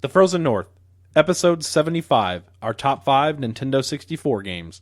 The Frozen North, Episode 75, our top 5 Nintendo 64 games.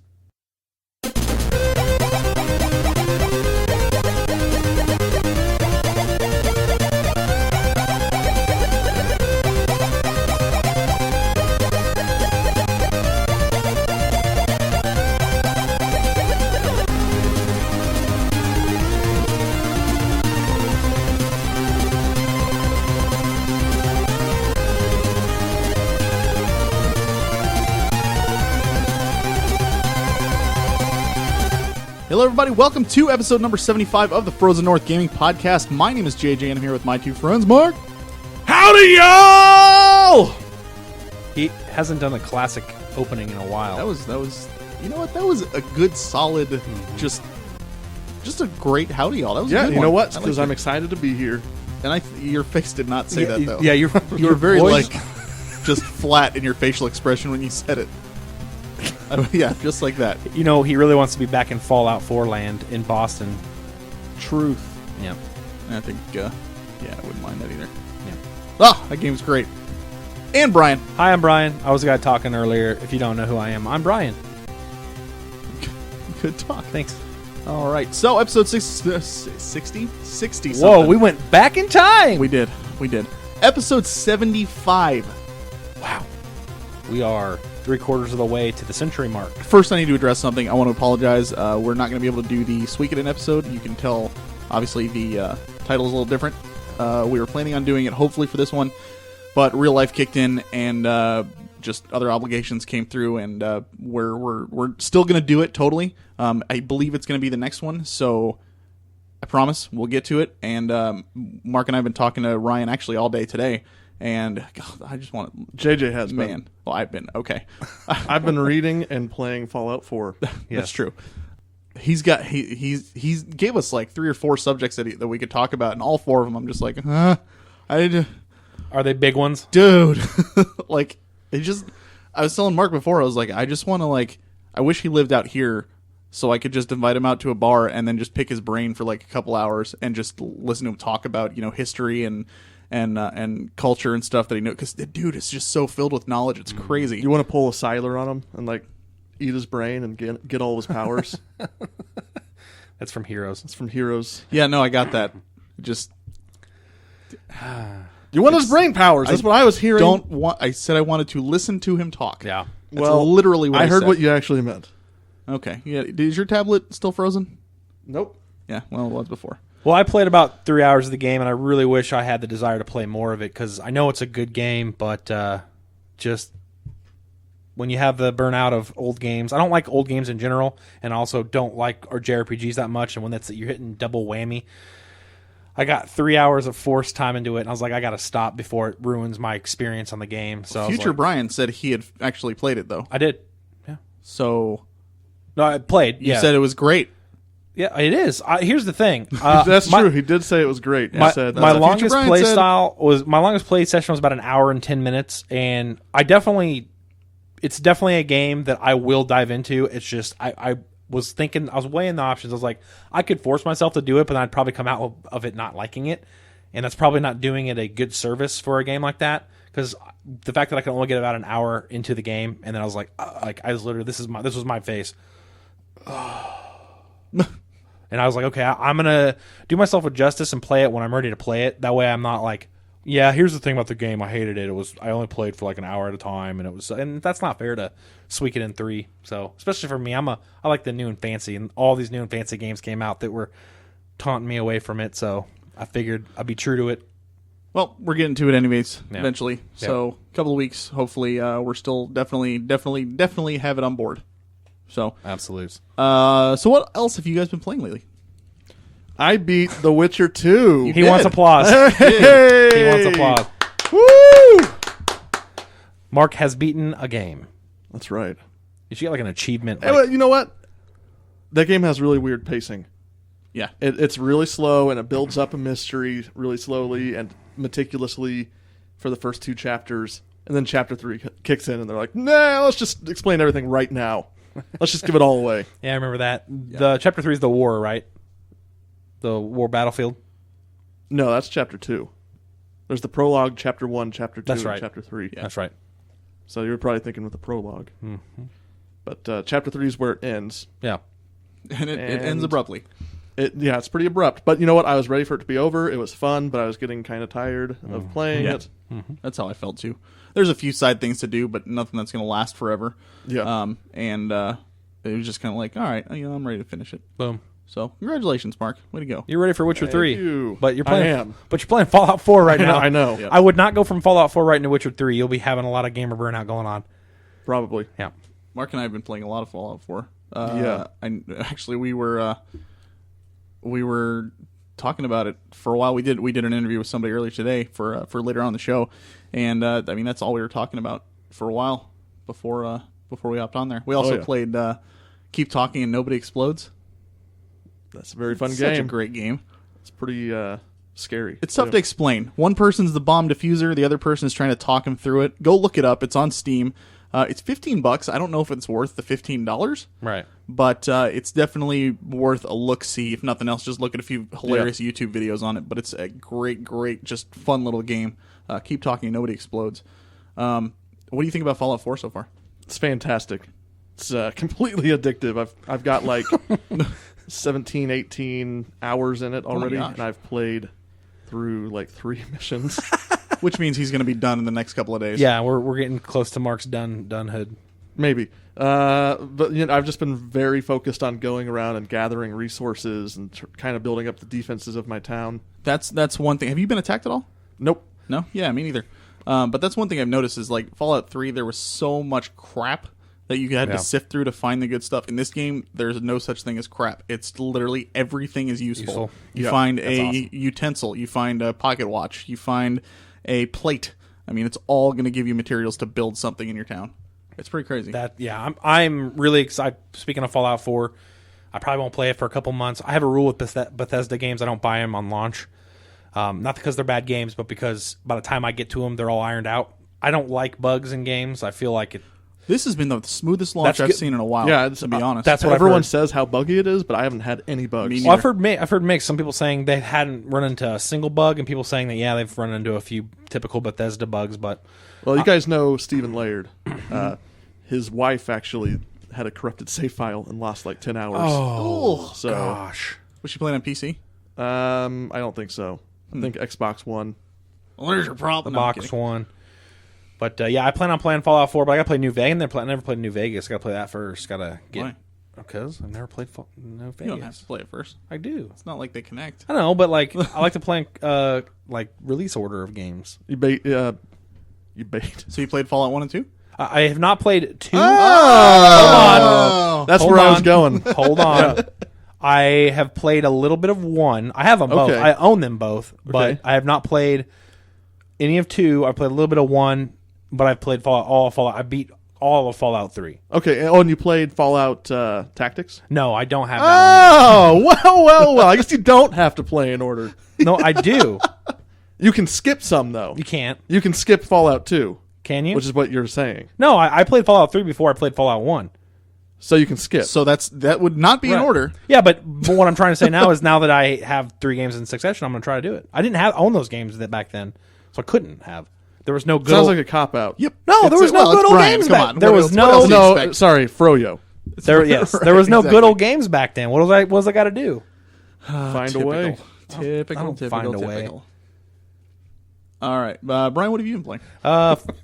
Hello, everybody. Welcome to episode number 75 of the Frozen North Gaming Podcast. My name is JJ, and I'm here with my two friends, Mark. Howdy, y'all! He hasn't done a classic opening in a while. That was, you know what? That was a good, solid, just a great howdy, y'all. That was a good You know one. what? Because I'm excited to be here. And your face did not say that, though. Yeah, you were very, voice- just flat in your facial expression when you said it. Yeah, just like that. You know, he really wants to be back in Fallout 4 land in Boston. Truth. Yeah. I think, yeah, I wouldn't mind that either. Yeah. Oh, that game's great. And Brian. Hi, I'm Brian. I was the guy talking earlier. If you don't know who I am, I'm Brian. Good talk. Thanks. All right. So, episode 60 something. Whoa, we went back in time. We did. Episode 75. Wow. We are 3/4 of the way to the century mark. First, I need to address something. I want to apologize. We're not going to be able to do the Suikoden episode. You can tell, obviously, the title is a little different. We were planning on doing it, hopefully, for this one, but real life kicked in, and just other obligations came through, and we're still going to do it, totally. I believe it's going to be the next one, so I promise we'll get to it. And Mark and I have been talking to Ryan, actually, all day today. And God, I just want to... JJ has Man. been. Well, I've been. Okay. I've been reading and playing Fallout 4. That's true. He's gave us like 3 or 4 subjects that we could talk about, and all 4 of them I'm just like, Are they big ones? dude. Like, I was telling Mark before, I was like, I just want to, I wish he lived out here so I could just invite him out to a bar and then just pick his brain for like a couple hours and just listen to him talk about, history and culture and stuff that he knows, because the dude is just so filled with knowledge. It's crazy. You want to pull a Siler on him and eat his brain and get all his powers? That's from Heroes. It's from Heroes. Yeah, no, I got that. Just You want his brain powers? That's what I was hearing. I said I wanted to listen to him talk. Yeah. That's literally what I heard said. what you actually meant. Okay. Yeah. Is your tablet still frozen? Nope. Yeah. Well, it was before. Well, I played about 3 hours of the game, and I really wish I had the desire to play more of it, because I know it's a good game, but just when you have the burnout of old games, I don't like old games in general, and I also don't like JRPGs that much, and when you're hitting double whammy. I got 3 hours of forced time into it, and I was like, I got to stop before it ruins my experience on the game. So Future Brian said he had actually played it, though. I did. Yeah. So No, I played. you said it was great. Yeah, it is. Here's the thing. That's true. He did say it was great. My longest play said. My longest play session was about an hour and 10 minutes, and it's definitely a game that I will dive into. It's just I was thinking, I was weighing the options. I was like, I could force myself to do it, but then I'd probably come out of it not liking it, and that's probably not doing it a good service for a game like that. Because the fact that I can only get about an hour into the game, and then I was like I was literally, this was my face. And I was like, okay, I'm going to do myself a justice and play it when I'm ready to play it. That way I'm not like, yeah, here's the thing about the game. I hated it. I only played for like an hour at a time, and that's not fair to Suikoden 3. So, especially for me, I like the new and fancy, and all these new and fancy games came out that were taunting me away from it. So, I figured I'd be true to it. Well, we're getting to it anyways, Yeah. eventually. Yeah. So, a couple of weeks, hopefully, we're still definitely have it on board. So, Absolutes. so what else have you guys been playing lately? I beat The Witcher 2. He wants applause. Hey! He wants applause. Woo! Mark has beaten a game. That's right. You should get like an achievement. Hey, well, you know what? That game has really weird pacing. Yeah. It's really slow, and it builds up a mystery really slowly and meticulously for the first 2 chapters. And then chapter 3 kicks in, and they're like, nah, let's just explain everything right now. Let's just give it all away. Yeah, I remember that. The chapter 3 is the war, right? The war battlefield. No, that's chapter 2. There's the prologue, chapter 1, chapter 2, That's right. and chapter 3. That's right. So you were probably thinking with the prologue. Mm-hmm. But chapter 3 is where it ends. Yeah. And it ends abruptly. It's pretty abrupt. But you know what? I was ready for it to be over. It was fun, but I was getting kind of tired of playing it. Mm-hmm. That's how I felt too. There's a few side things to do, but nothing that's going to last forever. Yeah. And it was just kind of like, all right, I'm ready to finish it. Boom. So congratulations, Mark. Way to go. You're ready for Witcher 3. you. But you're playing. I am. But you're playing Fallout 4 right now. I know. Yep. I would not go from Fallout 4 right into Witcher 3. You'll be having a lot of gamer burnout going on. Probably. Yeah. Mark and I have been playing a lot of Fallout 4. Yeah. Actually, we were talking about it for a while. We did an interview with somebody earlier today for later on in the show, and that's all we were talking about for a while before we hopped on there. We also played Keep Talking and Nobody Explodes. That's a very fun game. Such a great game. It's pretty scary. It's tough to explain. One person's the bomb diffuser, the other person is trying to talk him through it. Go look it up. It's on Steam. It's $15. I don't know if it's worth the $15. Right. But it's definitely worth a look-see. If nothing else, just look at a few hilarious YouTube videos on it. But it's a great, just fun little game. Keep Talking, Nobody Explodes. What do you think about Fallout 4 so far? It's fantastic. It's completely addictive. I've got like 17, 18 hours in it already, and I've played through like 3 missions. Which means he's going to be done in the next couple of days. Yeah, we're getting close to Mark's donehood. Maybe. But I've just been very focused on going around and gathering resources and kind of building up the defenses of my town. That's one thing. Have you been attacked at all? Nope. No? Yeah, me neither. But that's one thing I've noticed is like Fallout 3, there was so much crap that you had to sift through to find the good stuff. In this game, there's no such thing as crap. It's literally everything is useful. You find a utensil. You find a pocket watch. You find a plate. I mean, it's all going to give you materials to build something in your town. It's pretty crazy. I'm really excited. Speaking of Fallout 4, I probably won't play it for a couple months. I have a rule with Bethesda games. I don't buy them on launch. Not because they're bad games, but because by the time I get to them, they're all ironed out. I don't like bugs in games. I feel like it. This has been the smoothest launch I've seen in a while. Yeah, to be honest. That's what everyone says how buggy it is, but I haven't had any bugs. Well, I've heard mixed. Some people saying they hadn't run into a single bug, and people saying that they've run into a few typical Bethesda bugs. But you guys know Stephen Laird. His wife actually had a corrupted save file and lost like 10 hours. Oh, gosh. Was she playing on PC? I don't think so. I think Xbox One. Well, there's your problem. The box one. But I plan on playing Fallout 4, but I got to play New Vegas. I never played New Vegas. Got to play that first. Got to get. Why? Because I've never played New Vegas. You don't have to play it first. I do. It's not like they connect. I know, but like I like to play like release order of games. You bait. So you played Fallout 1 and 2? I have not played 2. Oh! Hold on. That's where I was going. Hold on. I have played a little bit of 1. I have them both. I own them both, but I have not played any of 2. I played a little bit of 1, but I've played Fallout. I beat all of Fallout 3. Okay. Oh, and you played Fallout Tactics? No, I don't have that one. Oh, well. I guess you don't have to play in order. No, I do. You can skip some, though. You can't. You can skip Fallout 2. Can you? Which is what you're saying. No, I played Fallout 3 before I played Fallout 1. So you can skip. So that would not be in order. Yeah, but what I'm trying to say now is now that I have 3 games in succession, I'm going to try to do it. I didn't own those games back then, so I couldn't have. There was no good. Sounds like a cop out. Yep. No, there was no good old games back then. There was no. Sorry, Froyo. There was no good old games back then. What was I got to do? Find a way. Typical. Find a way. All right, Brian, what have you been playing?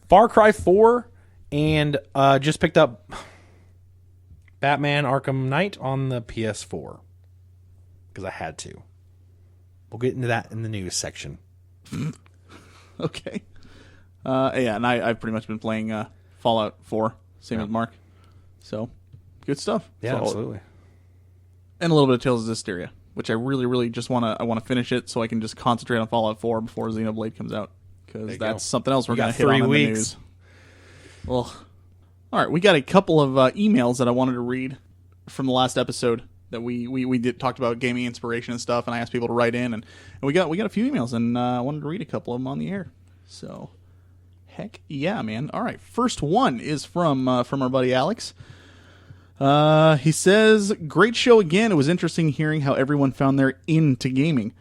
Far Cry 4, and just picked up Batman Arkham Knight on the PS4 because I had to. We'll get into that in the news section. Okay. And I've pretty much been playing Fallout 4, same as Mark. So, good stuff. Yeah, absolutely. And a little bit of Tales of Zestiria, which I really, really just want to finish it so I can just concentrate on Fallout 4 before Xenoblade comes out. Because that's something else we're going to hit on in the news. Well, all right, we got a couple of emails that I wanted to read from the last episode that we talked about gaming inspiration and stuff, and I asked people to write in, and we got a few emails, and I wanted to read a couple of them on the air. So, heck yeah, man. All right, first one is from our buddy Alex. He says, great show again. It was interesting hearing how everyone found their into gaming.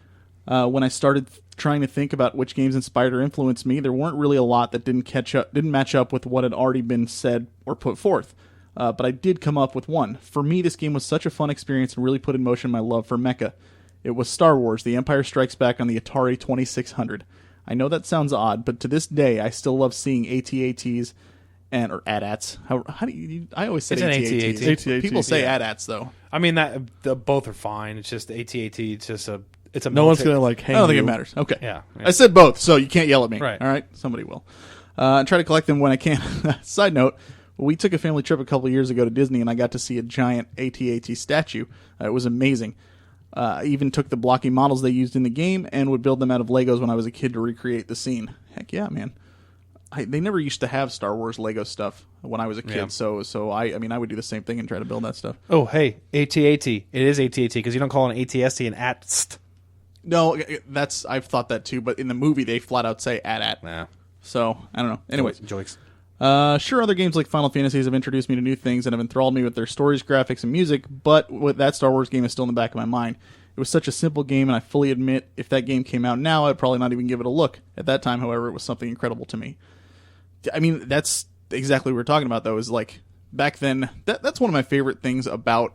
When I started trying to think about which games inspired or influenced me, there weren't really a lot that didn't match up with what had already been said or put forth. But I did come up with one. For me, this game was such a fun experience and really put in motion my love for mecha. It was Star Wars: The Empire Strikes Back on the Atari 2600. I know that sounds odd, but to this day, I still love seeing AT-ATs or AT-ATs. How do you? I always say It's an AT-AT. People say AT-ATs though. I mean both are fine. It's just AT-AT. It's just a. It's a. No one's gonna like hang I don't think you. it matters. Okay. Yeah. I said both, so you can't yell at me. Right. All right. Somebody will. I try to collect them when I can. Side note: we took a family trip a couple of years ago to Disney, and I got to see a giant AT-AT statue. It was amazing. I even took the blocky models they used in the game and would build them out of Legos when I was a kid to recreate the scene. Heck yeah, man. They never used to have Star Wars Lego stuff when I was a kid, Yeah. so I would do the same thing and try to build that stuff. Oh, hey, AT-AT. It is AT-AT because you don't call an AT-ST an AT-ST. No, I've thought that too, but in the movie they flat out say AT-AT. Nah. So, I don't know. Anyways. Jokes. Sure, other games like Final Fantasies have introduced me to new things and have enthralled me with their stories, graphics, and music, but that Star Wars game is still in the back of my mind. It was such a simple game, and I fully admit if that game came out now, I'd probably not even give it a look. At that time, however, it was something incredible to me. I mean, that's exactly what we're talking about, though, is like, back then, that's one of my favorite things about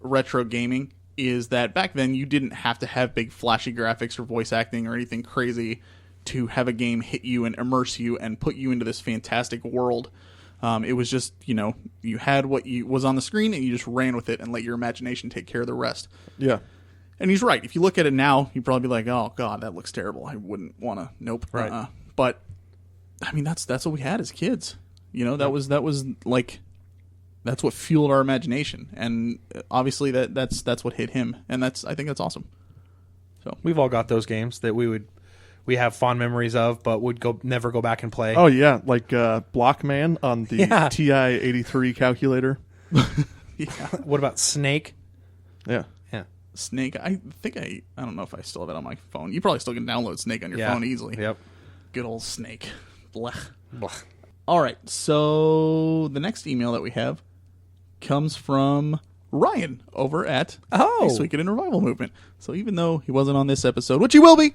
retro gaming, is that back then you didn't have to have big flashy graphics or voice acting or anything crazy to have a game hit you and immerse you and put you into this fantastic world. It was just, you had what was on the screen and you just ran with it and let your imagination take care of the rest. Yeah. And he's right. If you look at it now, you'd probably be like, oh, God, that looks terrible. I wouldn't want to. Nope. Right. But, I mean, that's what we had as kids. That was like, that's what fueled our imagination. And obviously that's what hit him. And I think that's awesome. So We've all got those games that we have fond memories of, but would never go back and play. Oh yeah, like Blockman on the Yeah. TI-83 calculator. yeah. What about Snake? Yeah. Yeah. Snake, I think I don't know if I still have it on my phone. You probably still can download Snake on your phone easily. Yep. Good old Snake. Blech. Blech. All right, so the next email that we have comes from Ryan over at This Week in Revival Movement. So even though he wasn't on this episode, which he will be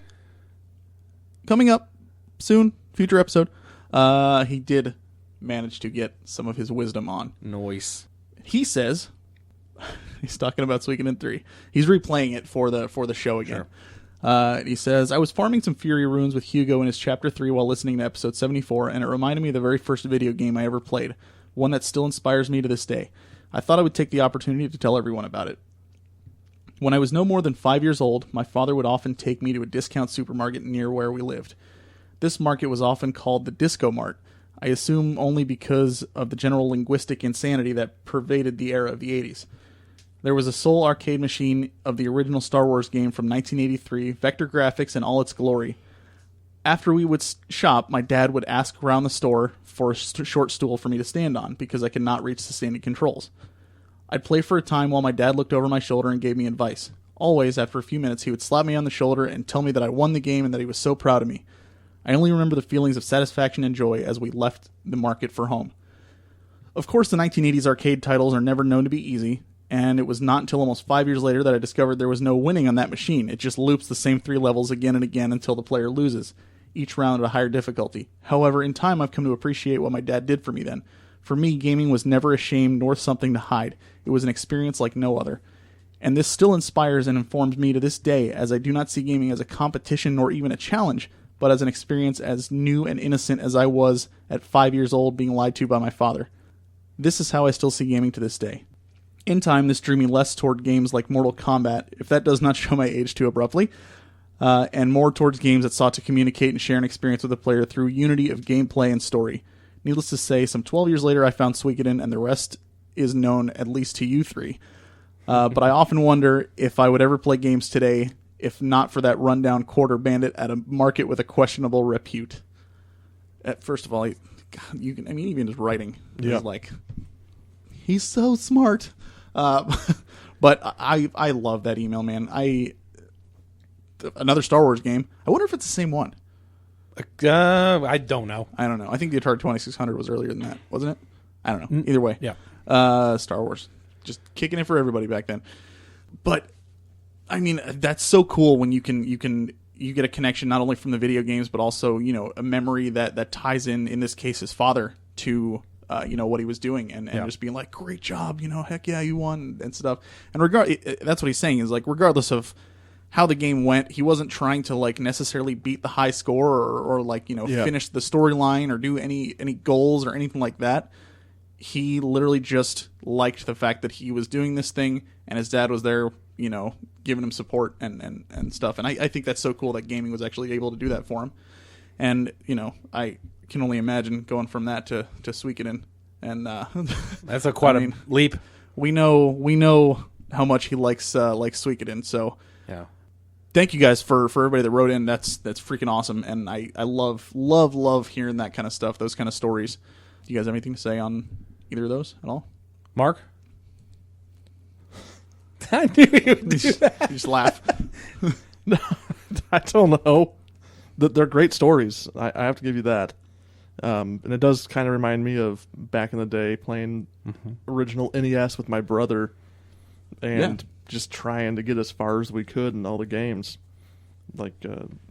coming up soon, future episode, he did manage to get some of his wisdom on. Noise. He says he's talking about Suikoden in 3. He's replaying it for the show again. Sure. He says, I was farming some Fury runes with Hugo in his chapter 3 while listening to episode 74, and it reminded me of the very first video game I ever played, one that still inspires me to this day. I thought I would take the opportunity to tell everyone about it. When I was no more than 5 years old, my father would often take me to a discount supermarket near where we lived. This market was often called the Disco Mart, I assume only because of the general linguistic insanity that pervaded the era of the 80s. There was a sole arcade machine of the original Star Wars game from 1983, vector graphics in all its glory. After we would shop, my dad would ask around the store for a short stool for me to stand on, because I could not reach the standing controls. I'd play for a time while my dad looked over my shoulder and gave me advice. Always, after a few minutes, he would slap me on the shoulder and tell me that I won the game and that he was so proud of me. I only remember the feelings of satisfaction and joy as we left the market for home. Of course, the 1980s arcade titles are never known to be easy, and it was not until almost 5 years later that I discovered there was no winning on that machine. It just loops the same 3 levels again and again until the player loses, each round at a higher difficulty. However, in time I've come to appreciate what my dad did for me then. For me, gaming was never a shame nor something to hide. It was an experience like no other. And this still inspires and informs me to this day, as I do not see gaming as a competition nor even a challenge, but as an experience as new and innocent as I was at 5 years old being lied to by my father. This is how I still see gaming to this day. In time, this drew me less toward games like Mortal Kombat, if that does not show my age too abruptly, and more towards games that sought to communicate and share an experience with the player through unity of gameplay and story. Needless to say, some 12 years later I found Suikoden, and the rest is known at least to you three. But I often wonder if I would ever play games today if not for that rundown quarter bandit at a market with a questionable repute. First of all, even his writing is like, he's so smart. But I love that email, man. Another Star Wars game. I wonder if it's the same one. I don't know. I don't know. I think the Atari 2600 was earlier than that, wasn't it? I don't know. Either way. Yeah. Star Wars. Just kicking it for everybody back then. But, I mean, that's so cool when you can you get a connection not only from the video games, but also, a memory that ties in this case, his father to, what he was doing and just being like, great job, heck yeah, you won and stuff. And that's what he's saying is like, regardless of how the game went, he wasn't trying to like necessarily beat the high score or like, finish the storyline or do any goals or anything like that. He literally just liked the fact that he was doing this thing and his dad was there, giving him support and stuff. And I think that's so cool that gaming was actually able to do that for him. And, I can only imagine going from that to Suikoden. And that's quite a leap. We know how much he likes Suikoden. So yeah. Thank you guys for everybody that wrote in. That's freaking awesome. And I love hearing that kind of stuff, those kind of stories. Do you guys have anything to say on either of those at all? Mark? I knew you would do that. You just laugh. No, I don't know. They're great stories. I have to give you that. And it does kind of remind me of back in the day playing original NES with my brother and just trying to get as far as we could in all the games. Like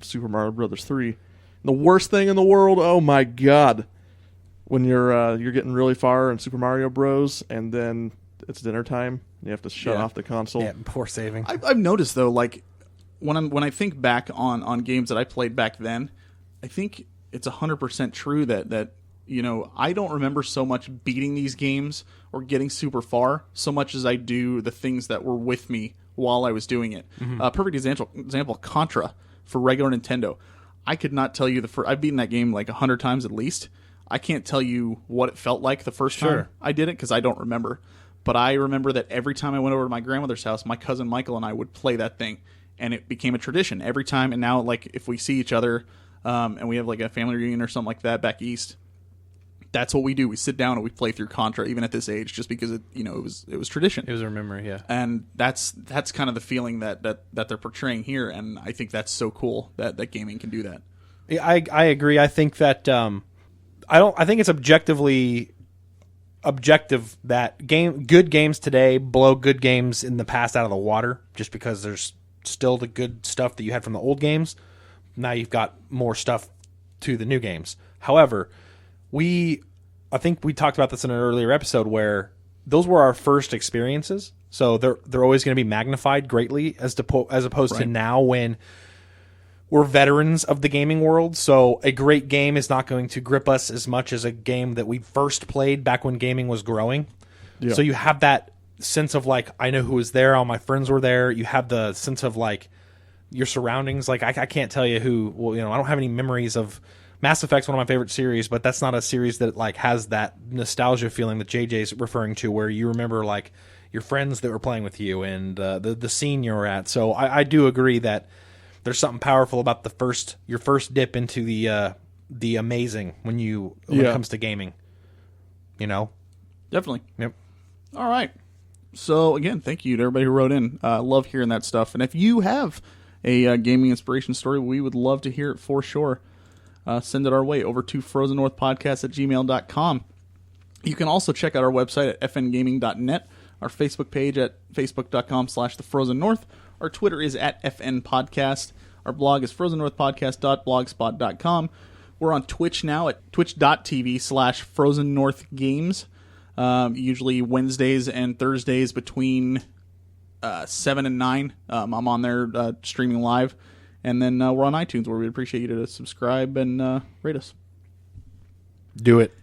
Super Mario Brothers 3. The worst thing in the world, oh my god. When you're getting really far in Super Mario Bros. And then it's dinner time. You have to shut off the console. Yeah, before saving. I've noticed though, like when I think back on games that I played back then, I think it's 100% true that I don't remember so much beating these games or getting super far so much as I do the things that were with me while I was doing it. Perfect example, Contra for regular Nintendo. I could not tell you I've beaten that game like 100 times at least. I can't tell you what it felt like the first time I did it because I don't remember. But I remember that every time I went over to my grandmother's house, my cousin Michael and I would play that thing. And it became a tradition every time. And now, like, if we see each other and we have, like, a family reunion or something like that back east, that's what we do. We sit down and we play through Contra, even at this age, just because, it was tradition. It was a memory, yeah. And that's kind of the feeling that they're portraying here. And I think that's so cool that gaming can do that. Yeah, I agree. I think that I think it's objective that good games today blow good games in the past out of the water just because there's still the good stuff that you had from the old games. Now you've got more stuff to the new games. However, I think we talked about this in an earlier episode where those were our first experiences, so they're always going to be magnified greatly as opposed to now when we're veterans of the gaming world. So a great game is not going to grip us as much as a game that we first played back when gaming was growing. Yeah. So you have that sense of like, I know who was there, all my friends were there. You have the sense of like your surroundings. Like I can't tell you who. Well, I don't have any memories of Mass Effect's one of my favorite series, but that's not a series that like has that nostalgia feeling that JJ's referring to, where you remember like your friends that were playing with you and the scene you were at. So I do agree that there's something powerful about your first dip into the amazing when it comes to gaming. Definitely. Yep. All right. So again, thank you to everybody who wrote in. Love hearing that stuff. And if you have a gaming inspiration story, we would love to hear it for sure. Send it our way over to frozennorthpodcast@gmail.com. You can also check out our website at fngaming.net, our Facebook page at facebook.com/thefrozennorth. Our Twitter is at FNPodcast. Our blog is frozennorthpodcast.blogspot.com. We're on Twitch now at twitch.tv/frozennorthgames. Usually Wednesdays and Thursdays between 7 and 9. I'm on there streaming live. And then we're on iTunes, where we'd appreciate you to subscribe and rate us. Do it.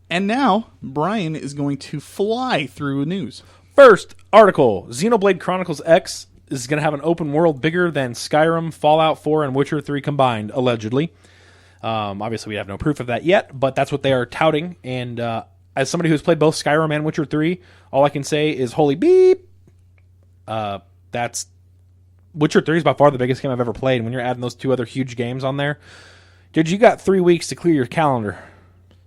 And now, Brian is going to fly through news. First article, Xenoblade Chronicles X is going to have an open world bigger than Skyrim, Fallout 4, and Witcher 3 combined, allegedly. Obviously, we have no proof of that yet, but that's what they are touting. And as somebody who's played both Skyrim and Witcher 3, all I can say is holy beep. That's Witcher 3 is by far the biggest game I've ever played. When you're adding those two other huge games on there, dude, you got 3 weeks to clear your calendar.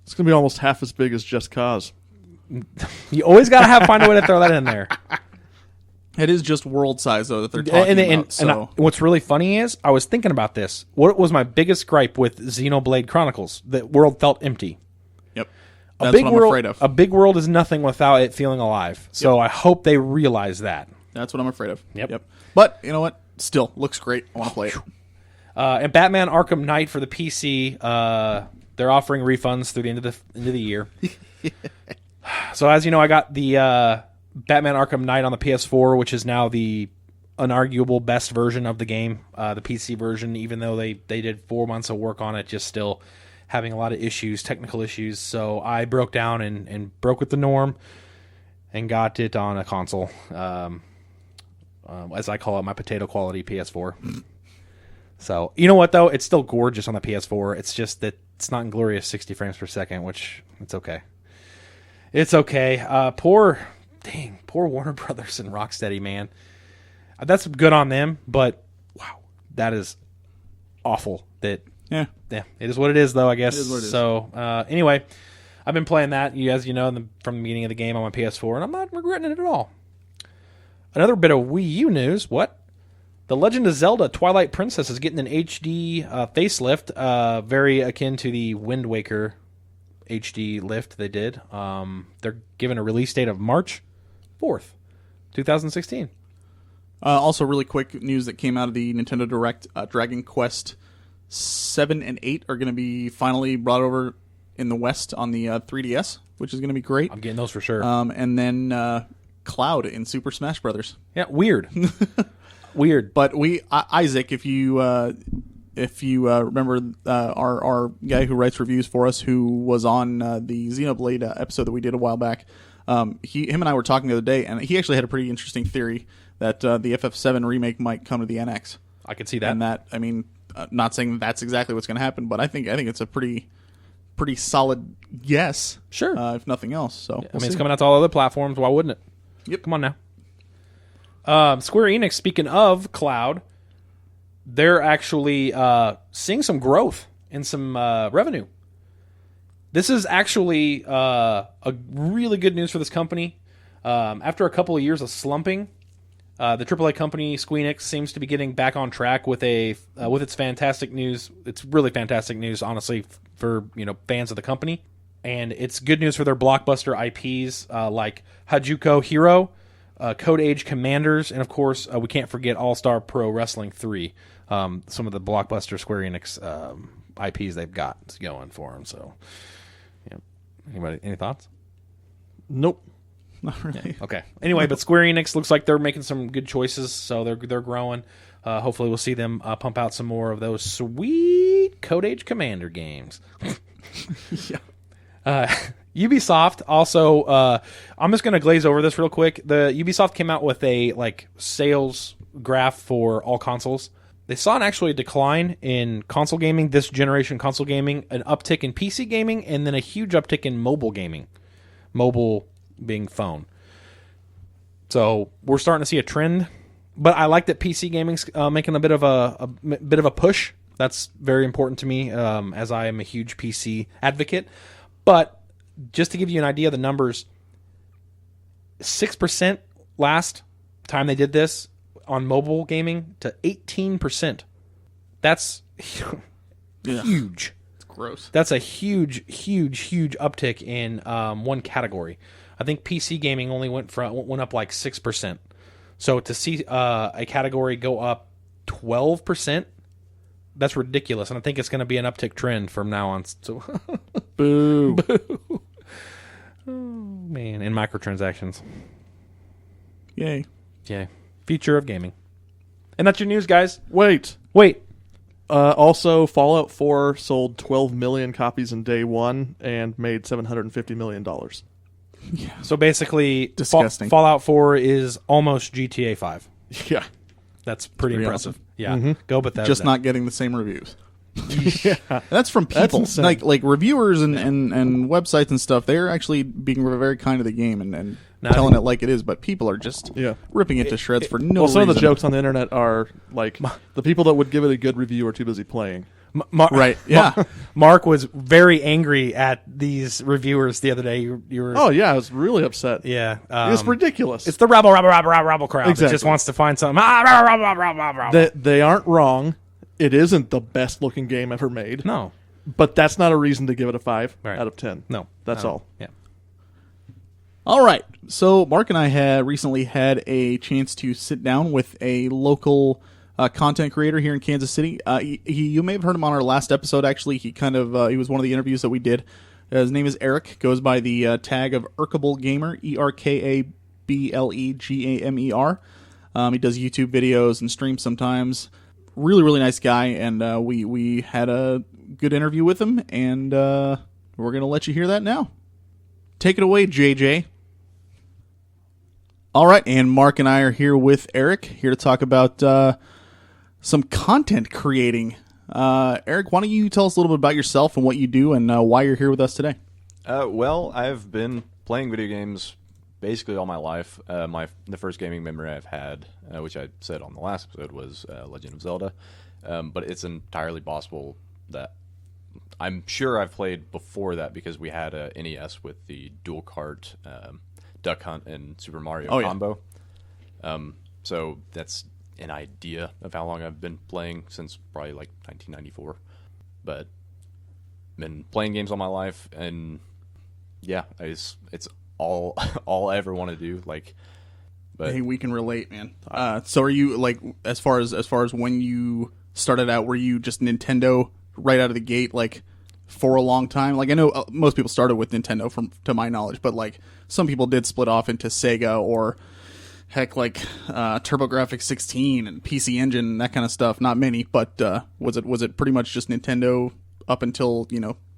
It's going to be almost half as big as Just Cause. You always got to find a way to throw that in there. It is just world size, though, that they're talking about. And what's really funny is, I was thinking about this. What was my biggest gripe with Xenoblade Chronicles? The world felt empty. Yep. That's what I'm afraid of. A big world is nothing without it feeling alive. So I hope they realize that. That's what I'm afraid of. Yep. But, you know what? Still, looks great. I want to play it. And Batman Arkham Knight for the PC. They're offering refunds through the end of the year. So as you know, I got the Batman Arkham Knight on the PS4, which is now the unarguable best version of the game. The PC version, even though they did 4 months of work on it, just still having a lot of issues, technical issues. So I broke down and broke with the norm and got it on a console. As I call it, my potato quality PS4. So, you know what, though? It's still gorgeous on the PS4. It's just that it's not in glorious 60 frames per second, which it's okay. It's okay. Poor Warner Brothers and Rocksteady, man. That's good on them, but wow, that is awful. Yeah, it is what it is, though, I guess. It is what it is. So, anyway, I've been playing that, as you know, from the beginning of the game on my PS4, and I'm not regretting it at all. Another bit of Wii U news. What? The Legend of Zelda Twilight Princess is getting an HD facelift, very akin to the Wind Waker HD lift they did. They're given a release date of March 4th, 2016. Also, really quick news that came out of the Nintendo Direct, Dragon Quest 7 and 8 are going to be finally brought over in the West on the 3DS, which is going to be great. I'm getting those for sure. And then Cloud in Super Smash Brothers. Yeah, weird. Weird. But Isaac, if you remember our guy who writes reviews for us, who was on the Xenoblade episode that we did a while back, him and I were talking the other day, and he actually had a pretty interesting theory that the FF7 remake might come to the NX. I could see that. And that, I mean, not saying that's exactly what's going to happen, but I think it's a pretty solid guess. Sure. If nothing else. So yeah, it's coming out to all other platforms. Why wouldn't it? Yep. Come on now. Square Enix, speaking of Cloud, they're actually seeing some growth and some revenue. This is actually a really good news for this company. After a couple of years of slumping, the AAA company Square Enix seems to be getting back on track with its fantastic news. It's really fantastic news, honestly, for fans of the company, and it's good news for their blockbuster IPs like Hajuko Hero, Code Age Commanders, and of course we can't forget All Star Pro Wrestling 3. Some of the blockbuster Square Enix IPs they've got going for them. So, anybody, any thoughts? Nope. Not really. Yeah. Okay. Anyway, but Square Enix looks like they're making some good choices, so they're growing. Hopefully, we'll see them pump out some more of those sweet Code Age Commander games. Yeah. Ubisoft also. I'm just going to glaze over this real quick. The Ubisoft came out with a sales graph for all consoles. They saw a decline in console gaming, this generation console gaming, an uptick in PC gaming, and then a huge uptick in mobile gaming. Mobile being phone. So we're starting to see a trend, but I like that PC gaming's making a bit of a push. That's very important to me, as I am a huge PC advocate. But just to give you an idea of the numbers, 6% last time they did this on mobile gaming to 18%. That's huge. It's gross. That's a huge uptick in one category. I think PC gaming only went up like 6%. So to see a category go up 12%, that's ridiculous. And I think it's going to be an uptick trend from now on. So, boo. Boo. Oh, man. And microtransactions. Yay. Yeah. Future of gaming. And that's your news, guys. Wait. Also, Fallout 4 sold 12 million copies in day one and made $750 million. Yeah. So basically, disgusting. Fallout 4 is almost GTA 5. Yeah. That's pretty impressive. Awesome. Yeah. Mm-hmm. Go Bethesda. Just not getting the same reviews. Yeah. That's from people. That's like reviewers and websites and stuff. They're actually being very kind to the game and telling it like it is, but people are just ripping it to shreds for no reason. Some of the jokes on the internet are like the people that would give it a good review are too busy playing. Right. Yeah. Mark was very angry at these reviewers the other day. You were. Oh yeah, I was really upset. Yeah. It's ridiculous. It's the rabble crowd. Exactly. That just wants to find something. They aren't wrong. It isn't the best looking game ever made. No. But that's not a reason to give it a 5 out of 10. No. That's all. Yeah. All right. So Mark and I had recently had a chance to sit down with a local content creator here in Kansas City. You may have heard him on our last episode. Actually, he was one of the interviews that we did. His name is Eric. Goes by the tag of Erkablegamer, Erkablegamer. He does YouTube videos and streams sometimes. Really, really nice guy, and we had a good interview with him, and we're going to let you hear that now. Take it away, JJ. All right, and Mark and I are here with Eric, here to talk about some content creating. Eric, why don't you tell us a little bit about yourself and what you do and why you're here with us today? Well, I've been playing video games basically all my life. The first gaming memory I've had, which I said on the last episode, was Legend of Zelda. But it's entirely possible that I'm sure I've played before that because we had a NES with the dual cart Duck Hunt and Super Mario combo. So that's an idea of how long I've been playing, since probably like 1994. But been playing games all my life, and yeah, it's all I ever want to do. But hey, we can relate, man. So are you, like, as far as when you started out, were you just Nintendo right out of the gate, like, for a long time? Like, I know most people started with Nintendo, to my knowledge, but like some people did split off into Sega or heck, like TurboGrafx 16 and PC Engine and that kind of stuff. Not many, but was it pretty much just Nintendo up until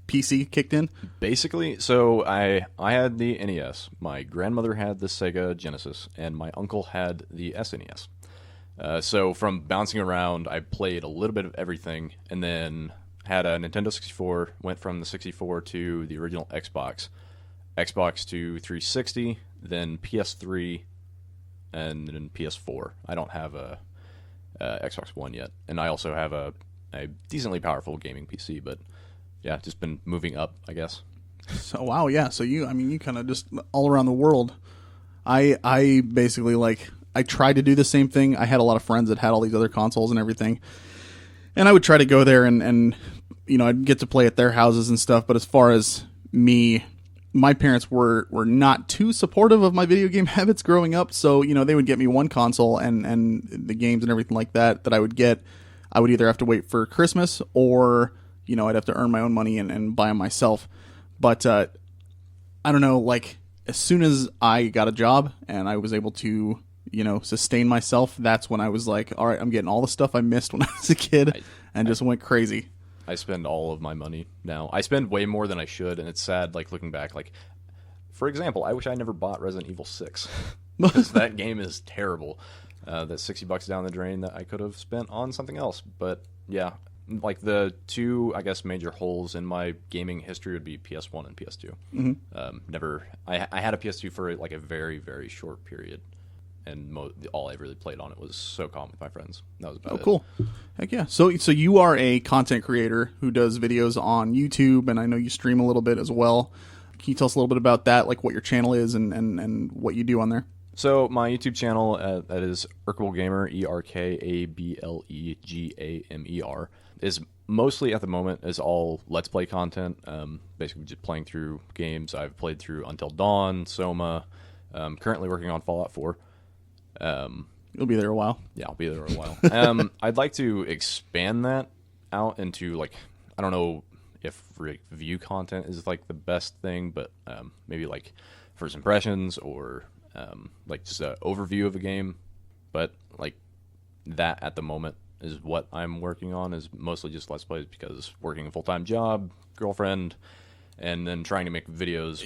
PC kicked in? Basically, so I had the NES. My grandmother had the Sega Genesis, and my uncle had the SNES. So from bouncing around, I played a little bit of everything, and then had a Nintendo 64, went from the 64 to the original Xbox to 360, then PS3, and then PS4. I don't have a Xbox One yet, and I also have a decently powerful gaming PC, but yeah, just been moving up, I guess. So wow, yeah. So you kind of just all around the world. I basically, like, I tried to do the same thing. I had a lot of friends that had all these other consoles and everything, and I would try to go there and I'd get to play at their houses and stuff. But as far as me, my parents were not too supportive of my video game habits growing up. So they would get me one console, and the games and everything like that I would get, I would either have to wait for Christmas or I'd have to earn my own money and buy them myself. But I don't know, like, as soon as I got a job and I was able to sustain myself, that's when I was like, all right, I'm getting all the stuff I missed when I was a kid, and just went crazy. I spend all of my money now. I spend way more than I should, and it's sad, like, looking back. Like, for example, I wish I never bought Resident Evil 6, because that game is terrible. That's $60 down the drain that I could have spent on something else. But yeah, like, the two, I guess, major holes in my gaming history would be PS1 and PS2. Mm-hmm. I had a PS2 for like a very, very short period, and all I really played on it was SOCOM with my friends. That was about it. Oh, cool. Heck yeah. So you are a content creator who does videos on YouTube, and I know you stream a little bit as well. Can you tell us a little bit about that, like what your channel is and what you do on there? So my YouTube channel, that is Erkablegamer, Erkablegamer, is mostly, at the moment, is all Let's Play content. Basically just playing through games. I've played through Until Dawn, Soma, currently working on Fallout 4. You'll be there a while. Yeah, I'll be there a while. I'd like to expand that out into, like, I don't know if review content is like the best thing, but maybe like first impressions or like just an overview of a game. But like that at the moment is what I'm working on, is mostly just Let's Plays, because working a full-time job, girlfriend, and then trying to make videos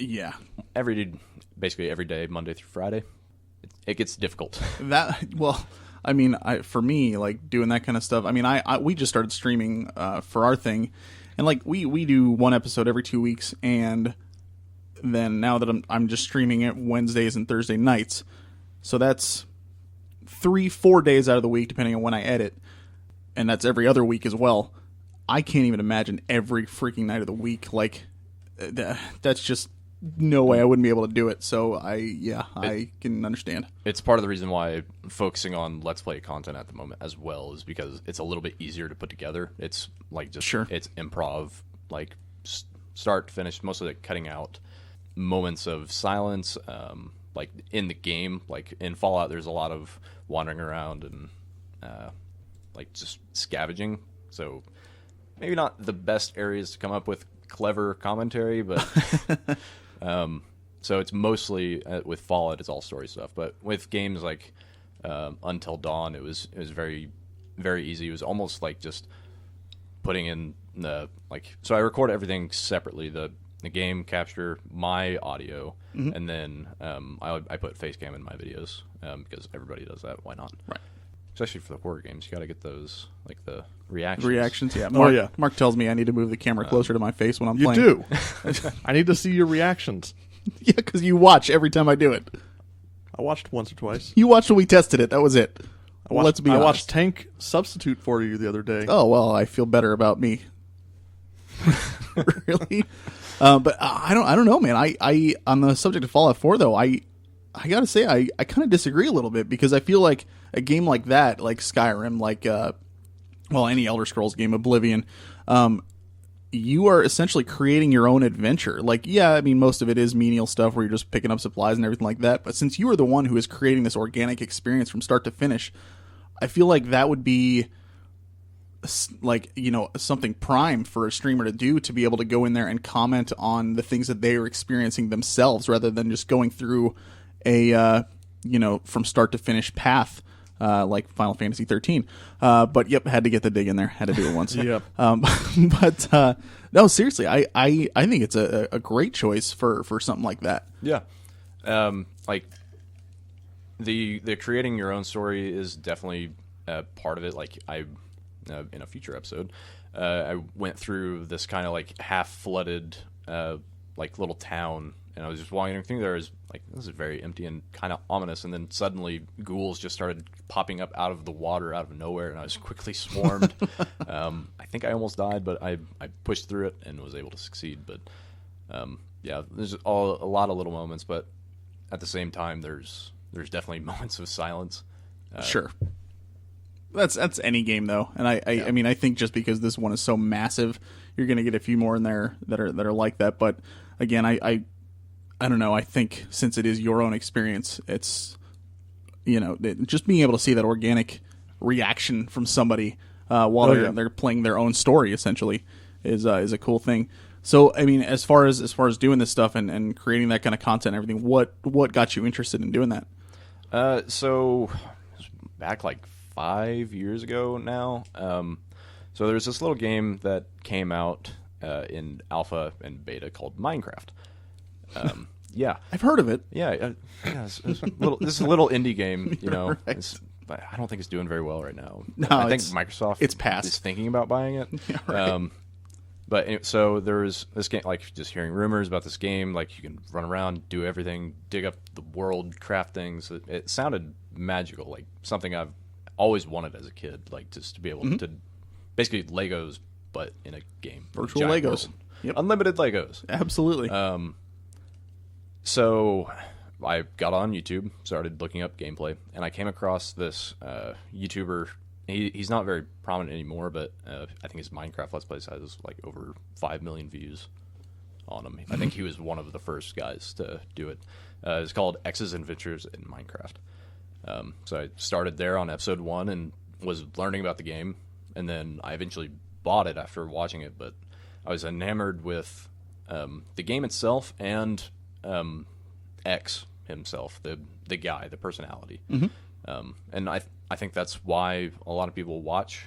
basically every day, Monday through Friday. It gets difficult. For me, like, doing that kind of stuff, we just started streaming for our thing, and like we do one episode every 2 weeks, and then now that I'm just streaming it Wednesdays and Thursday nights, so that's 3-4 days out of the week, depending on when I edit, and that's every other week as well. I can't even imagine every freaking night of the week. Like, that's just no way I wouldn't be able to do it. So I can understand. It's part of the reason why I'm focusing on Let's Play content at the moment as well, is because it's a little bit easier to put together. It's like just It's improv, like start to finish, mostly like cutting out moments of silence, like in the game. Like in Fallout, there's a lot of wandering around and like just scavenging. So maybe not the best areas to come up with clever commentary, but so it's mostly with Fallout, it's all story stuff. But with games like Until Dawn, it was very, very easy. It was almost like just putting in the so I record everything separately. The game capture my audio, and then I put face cam in my videos because everybody does that. Why not? Right. Especially for the horror games, you got to get those like the reactions. Reactions, yeah. Oh, yeah. Mark tells me I need to move the camera closer to my face when I'm You playing. do. I need to see your reactions. Yeah, because you watch every time I do it. I watched once or twice. You watched when we tested it. That was it. Let's be honest. I watched Tank substitute for you the other day. Oh, well, I feel better about me. Really? But I don't know, man. I on the subject of Fallout 4, though, I gotta say I kind of disagree a little bit, because I feel like a game like that, like Skyrim, like any Elder Scrolls game, Oblivion, you are essentially creating your own adventure. Like, yeah, I mean, most of it is menial stuff where you're just picking up supplies and everything like that. But since you are the one who is creating this organic experience from start to finish, I feel like that would be like, you know, something prime for a streamer to do, to be able to go in there and comment on the things that they are experiencing themselves, rather than just going through a from start to finish path like Final Fantasy 13. But yep, had to get the dig in there, had to do it once. Yep. But no, seriously, I think it's a great choice for something like that. Yeah. Like the creating your own story is definitely part of it. Like in a future episode, I went through this kind of like half flooded like little town, and I was just walking through there. Is like, this is very empty and kind of ominous, and then suddenly ghouls just started popping up out of the water out of nowhere, and I was quickly swarmed. I think I almost died, but I pushed through it and was able to succeed. But yeah, there's a lot of little moments, but at the same time, there's definitely moments of silence. Sure. That's any game, though, and I mean, I think just because this one is so massive, you're going to get a few more in there that are like that. But again, I don't know. I think since it is your own experience, it's, you know, just being able to see that organic reaction from somebody while they're playing their own story, essentially, is a cool thing. So, I mean, as far as doing this stuff and creating that kind of content and everything, what got you interested in doing that? So back like 5 years ago now. So there's this little game that came out in alpha and beta called Minecraft. Yeah, I've heard of it. yeah. It's a little. This is a little indie game, you know. Right. But I don't think it's doing very well right now. No, I think Microsoft it's past. is thinking about buying it. Yeah, right. But anyway, so there was this game, like just hearing rumors about this game, like you can run around, do everything, dig up the world, craft things. It sounded magical, like something I've always wanted as a kid, like just to be able to basically Legos, but in a game. Virtual Giant Legos. world. Yep. Unlimited Legos. Absolutely. So I got on YouTube, started looking up gameplay, and I came across this YouTuber. He's not very prominent anymore, but I think his Minecraft Let's Plays has like over 5 million views on him. I think he was one of the first guys to do it. It's called X's Adventures in Minecraft. So I started there on episode 1 and was learning about the game, and then I eventually bought it after watching it, but I was enamored with the game itself and X himself, the guy, the personality. And I think that's why a lot of people watch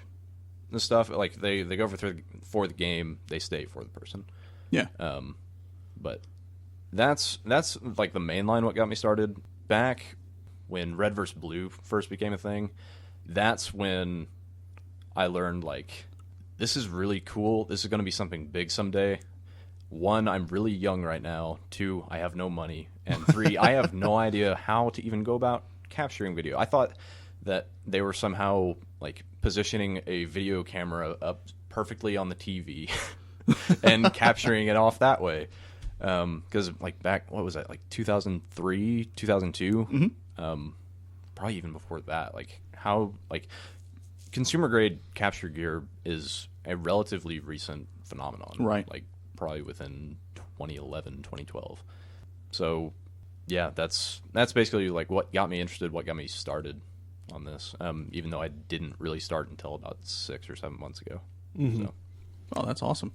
this stuff. Like they go for the game, they stay for the person. Yeah. But that's like the main line. What got me started back when Red vs. Blue first became a thing. That's when I learned, like, this is really cool. This is going to be something big someday. 1, I'm really young right now. 2, I have no money. And 3, I have no idea how to even go about capturing video. I thought that they were somehow like positioning a video camera up perfectly on the TV and capturing it off that way. Because like back, what was that, like 2003, 2002? Probably even before that. Like how, like, consumer grade capture gear is a relatively recent phenomenon. Right. Like probably within 2011, 2012. So yeah, that's basically like what got me interested, what got me started on this, even though I didn't really start until about 6 or 7 months ago. Mm-hmm. So. Oh, that's awesome.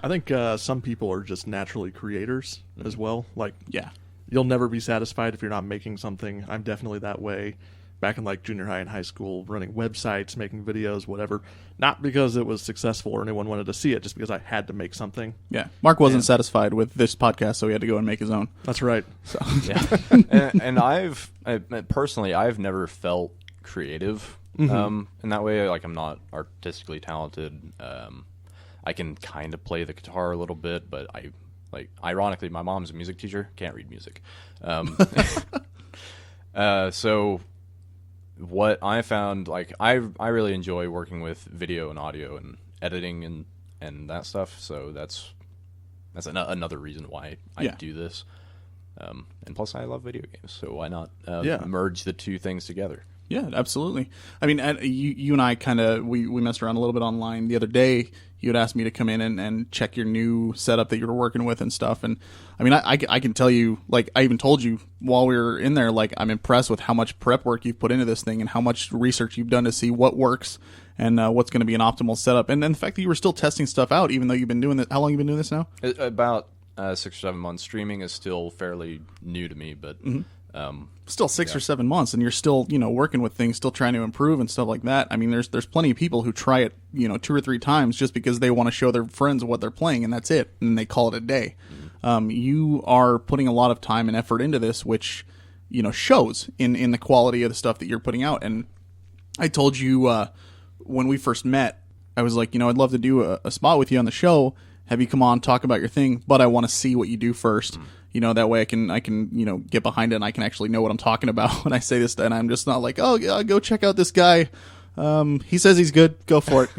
I think some people are just naturally creators as well. Like, Yeah. you'll never be satisfied if you're not making something. I'm definitely that way. Back in like junior high and high school, running websites, making videos, whatever. Not because it was successful or anyone wanted to see it, just because I had to make something. Yeah. Mark wasn't satisfied with this podcast, so he had to go and make his own. That's right. So Yeah, and personally, I've never felt creative in that way. Like, I'm not artistically talented. I can kind of play the guitar a little bit, but ironically, my mom's a music teacher, can't read music. So what I found, like, I really enjoy working with video and audio and editing and that stuff. So that's another reason why I do this. And plus, I love video games, so why not merge the two things together? yeah, absolutely. I mean, you and I kind of we messed around a little bit online the other day. You had asked me to come in and check your new setup that you were working with and stuff. And I mean, I can tell you, like, I even told you while we were in there, like, I'm impressed with how much prep work you've put into this thing and how much research you've done to see what works and what's going to be an optimal setup. And then the fact that you were still testing stuff out, even though you've been doing this. How long have you been doing this now? About 6 or 7 months. Streaming is still fairly new to me, but Still 6 or 7 months, and you're still, working with things, still trying to improve and stuff like that. I mean, there's plenty of people who try it, 2 or 3 times just because they want to show their friends what they're playing, and that's it, and they call it a day. You are putting a lot of time and effort into this, which, shows in the quality of the stuff that you're putting out. And I told you when we first met, I was like, I'd love to do a spot with you on the show, have you come on, talk about your thing, but I want to see what you do first. That way I can get behind it and I can actually know what I'm talking about when I say this, and I'm just not like, oh, yeah, go check out this guy. He says he's good. Go for it.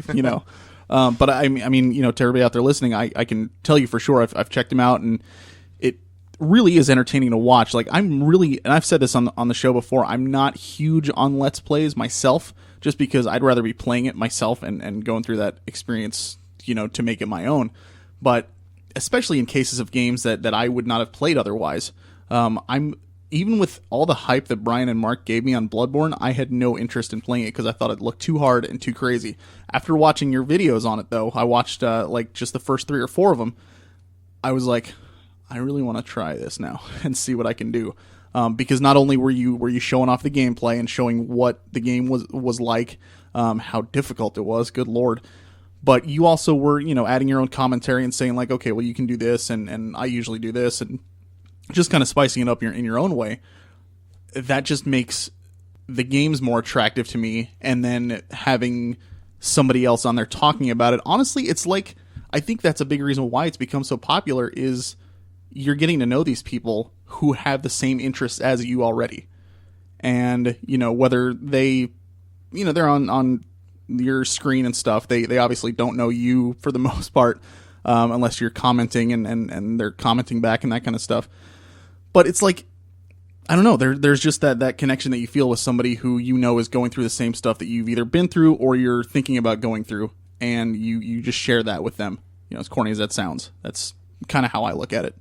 But I mean, to everybody out there listening, I can tell you for sure, I've checked him out, and it really is entertaining to watch. Like, and I've said this on the show before, I'm not huge on Let's Plays myself, just because I'd rather be playing it myself and going through that experience, to make it my own. But especially in cases of games that I would not have played otherwise. I'm even with all the hype that Brian and Mark gave me on Bloodborne, I had no interest in playing it because I thought it looked too hard and too crazy. After watching your videos on it, though, I watched just the first 3 or 4 of them. I was like, I really want to try this now and see what I can do. Because not only were you showing off the gameplay and showing what the game was like, how difficult it was, good lord. But you also were, adding your own commentary and saying, like, okay, well, you can do this, and I usually do this, and just kind of spicing it up in your own way. That just makes the games more attractive to me, and then having somebody else on there talking about it. Honestly, it's like, I think that's a big reason why it's become so popular, is you're getting to know these people who have the same interests as you already. And, whether they, they're on your screen and stuff, they obviously don't know you for the most part, unless you're commenting and they're commenting back and that kind of stuff. But it's like, I don't know, there's just that connection that you feel with somebody who is going through the same stuff that you've either been through or you're thinking about going through, and you just share that with them. As corny as that sounds, that's kind of how I look at it.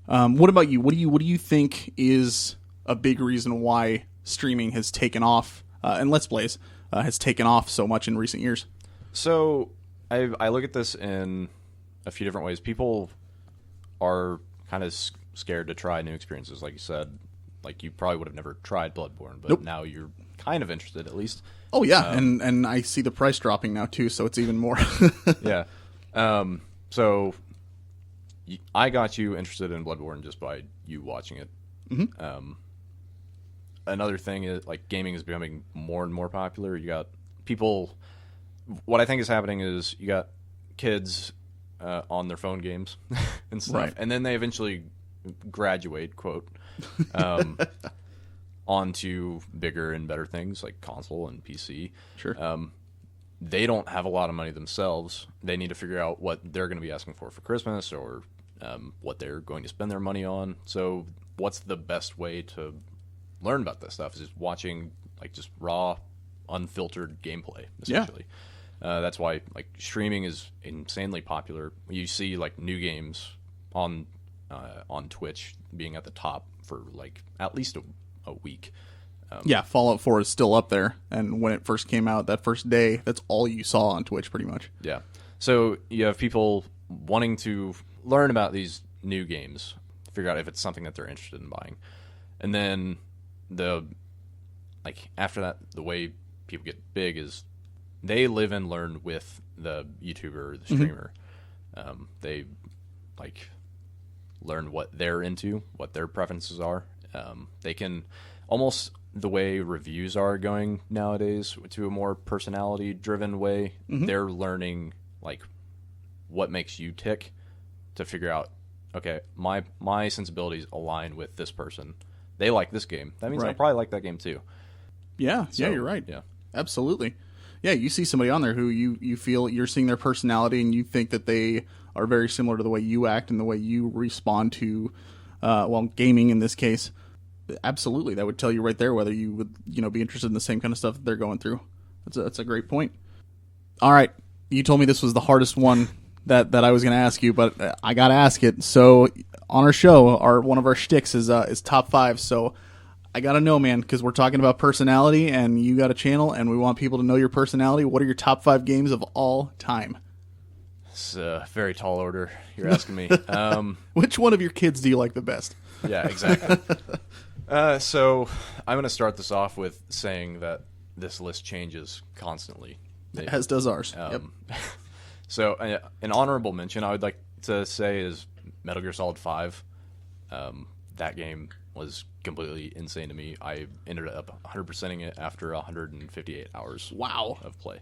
What about you? What do you think is a big reason why streaming has taken off, and Let's Plays has taken off so much in recent years? So I look at this in a few different ways. People are kind of scared to try new experiences, like you said. Like, you probably would have never tried Bloodborne, but now you're kind of interested, at least. Oh yeah, and I see the price dropping now too, so it's even more. Yeah. So I got you interested in Bloodborne just by you watching it. Mm-hmm. Another thing is, like, gaming is becoming more and more popular. You got people. What I think is happening is you got kids on their phone games and stuff, right. And then they eventually graduate, quote, onto bigger and better things like console and PC. Sure. They don't have a lot of money themselves. They need to figure out what they're going to be asking for Christmas, or what they're going to spend their money on. So what's the best way to learn about this stuff? Is just watching, like, just raw, unfiltered gameplay, essentially. Yeah. That's why, like, streaming is insanely popular. You see, like, new games on Twitch being at the top for, like, at least a week. Yeah, Fallout 4 is still up there, and when it first came out, that first day, that's all you saw on Twitch, pretty much. Yeah. So you have people wanting to learn about these new games, figure out if it's something that they're interested in buying. And then after that, the way people get big is they live and learn with the YouTuber or the streamer. They learn what they're into, what their preferences are. They can almost, the way reviews are going nowadays, to a more personality driven way, they're learning what makes you tick to figure out, okay, my sensibilities align with this person. They like this game. That means I'll probably like that game too. Yeah, you're right. Yeah. Absolutely. Yeah, you see somebody on there who you feel you're seeing their personality and you think that they are very similar to the way you act and the way you respond to, gaming in this case. Absolutely. That would tell you right there whether you would, be interested in the same kind of stuff that they're going through. That's a great point. All right. You told me this was the hardest one that I was going to ask you, but I got to ask it. So on our show, one of our shticks is top 5. So I got to know, man, because we're talking about personality and you got a channel and we want people to know your personality. What are your top 5 games of all time? It's a very tall order you're asking me. Which one of your kids do you like the best? Yeah, exactly. So I'm going to start this off with saying that this list changes constantly. As does ours. Yep. So an honorable mention I would like to say is Metal Gear Solid 5. That game was completely insane to me. I ended up 100%ing it after 158 hours of play.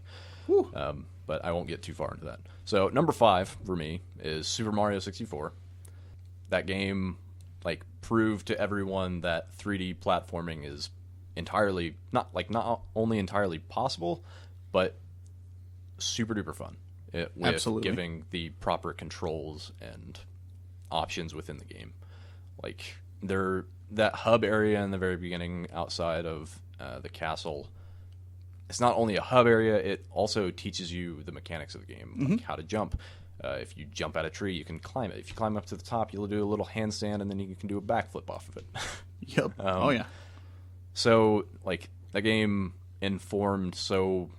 But I won't get too far into that. So number 5 for me is Super Mario 64. That game proved to everyone that 3D platforming is entirely not only entirely possible, but super duper fun. With Absolutely. Giving the proper controls and options within the game. That hub area in the very beginning outside of the castle, it's not only a hub area, it also teaches you the mechanics of the game, like how to jump. If you jump at a tree, you can climb it. If you climb up to the top, you'll do a little handstand, and then you can do a backflip off of it. Yep. Oh, yeah. So, the game informed so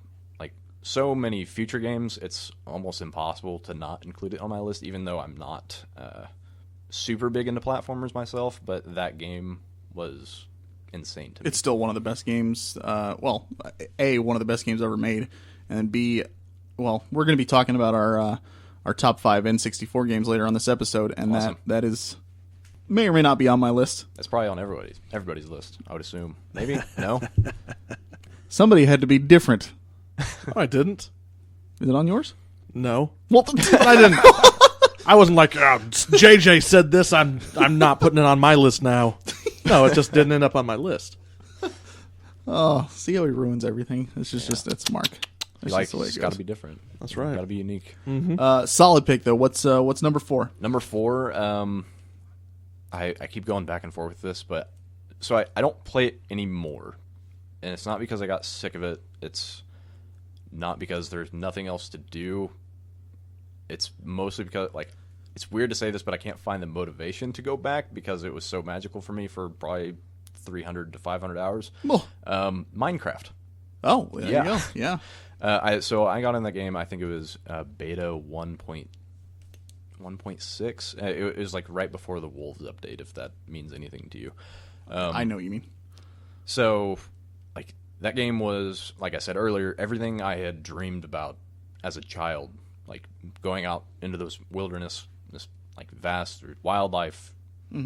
many future games, it's almost impossible to not include it on my list, even though I'm not super big into platformers myself, but that game was insane to me. It's still one of the best games, one of the best games ever made, and B, we're going to be talking about our top 5 N64 games later on this episode, and awesome. that is may or may not be on my list. That's probably on everybody's list, I would assume. Maybe? No? Somebody had to be different. Oh, I didn't. Is it on yours? No. Well, I didn't. I wasn't like, JJ said this, I'm not putting it on my list now. No, it just didn't end up on my list. Oh, see how he ruins everything. It's just it's Mark. It's got to be different. That's right. Got to be unique. Solid pick though. What's number 4? Number 4. I keep going back and forth with this, but so I don't play it anymore, and it's not because I got sick of it. It's not because there's nothing else to do. It's mostly because it's weird to say this, but I can't find the motivation to go back because it was so magical for me for probably 300 to 500 hours. Minecraft. Oh, there you go. Yeah. So I got in that game. I think it was beta 1.6. It was right before the Wolves update, if that means anything to you. I know what you mean. So, that game was, like I said earlier, everything I had dreamed about as a child. Going out into those wilderness, this vast wildlife,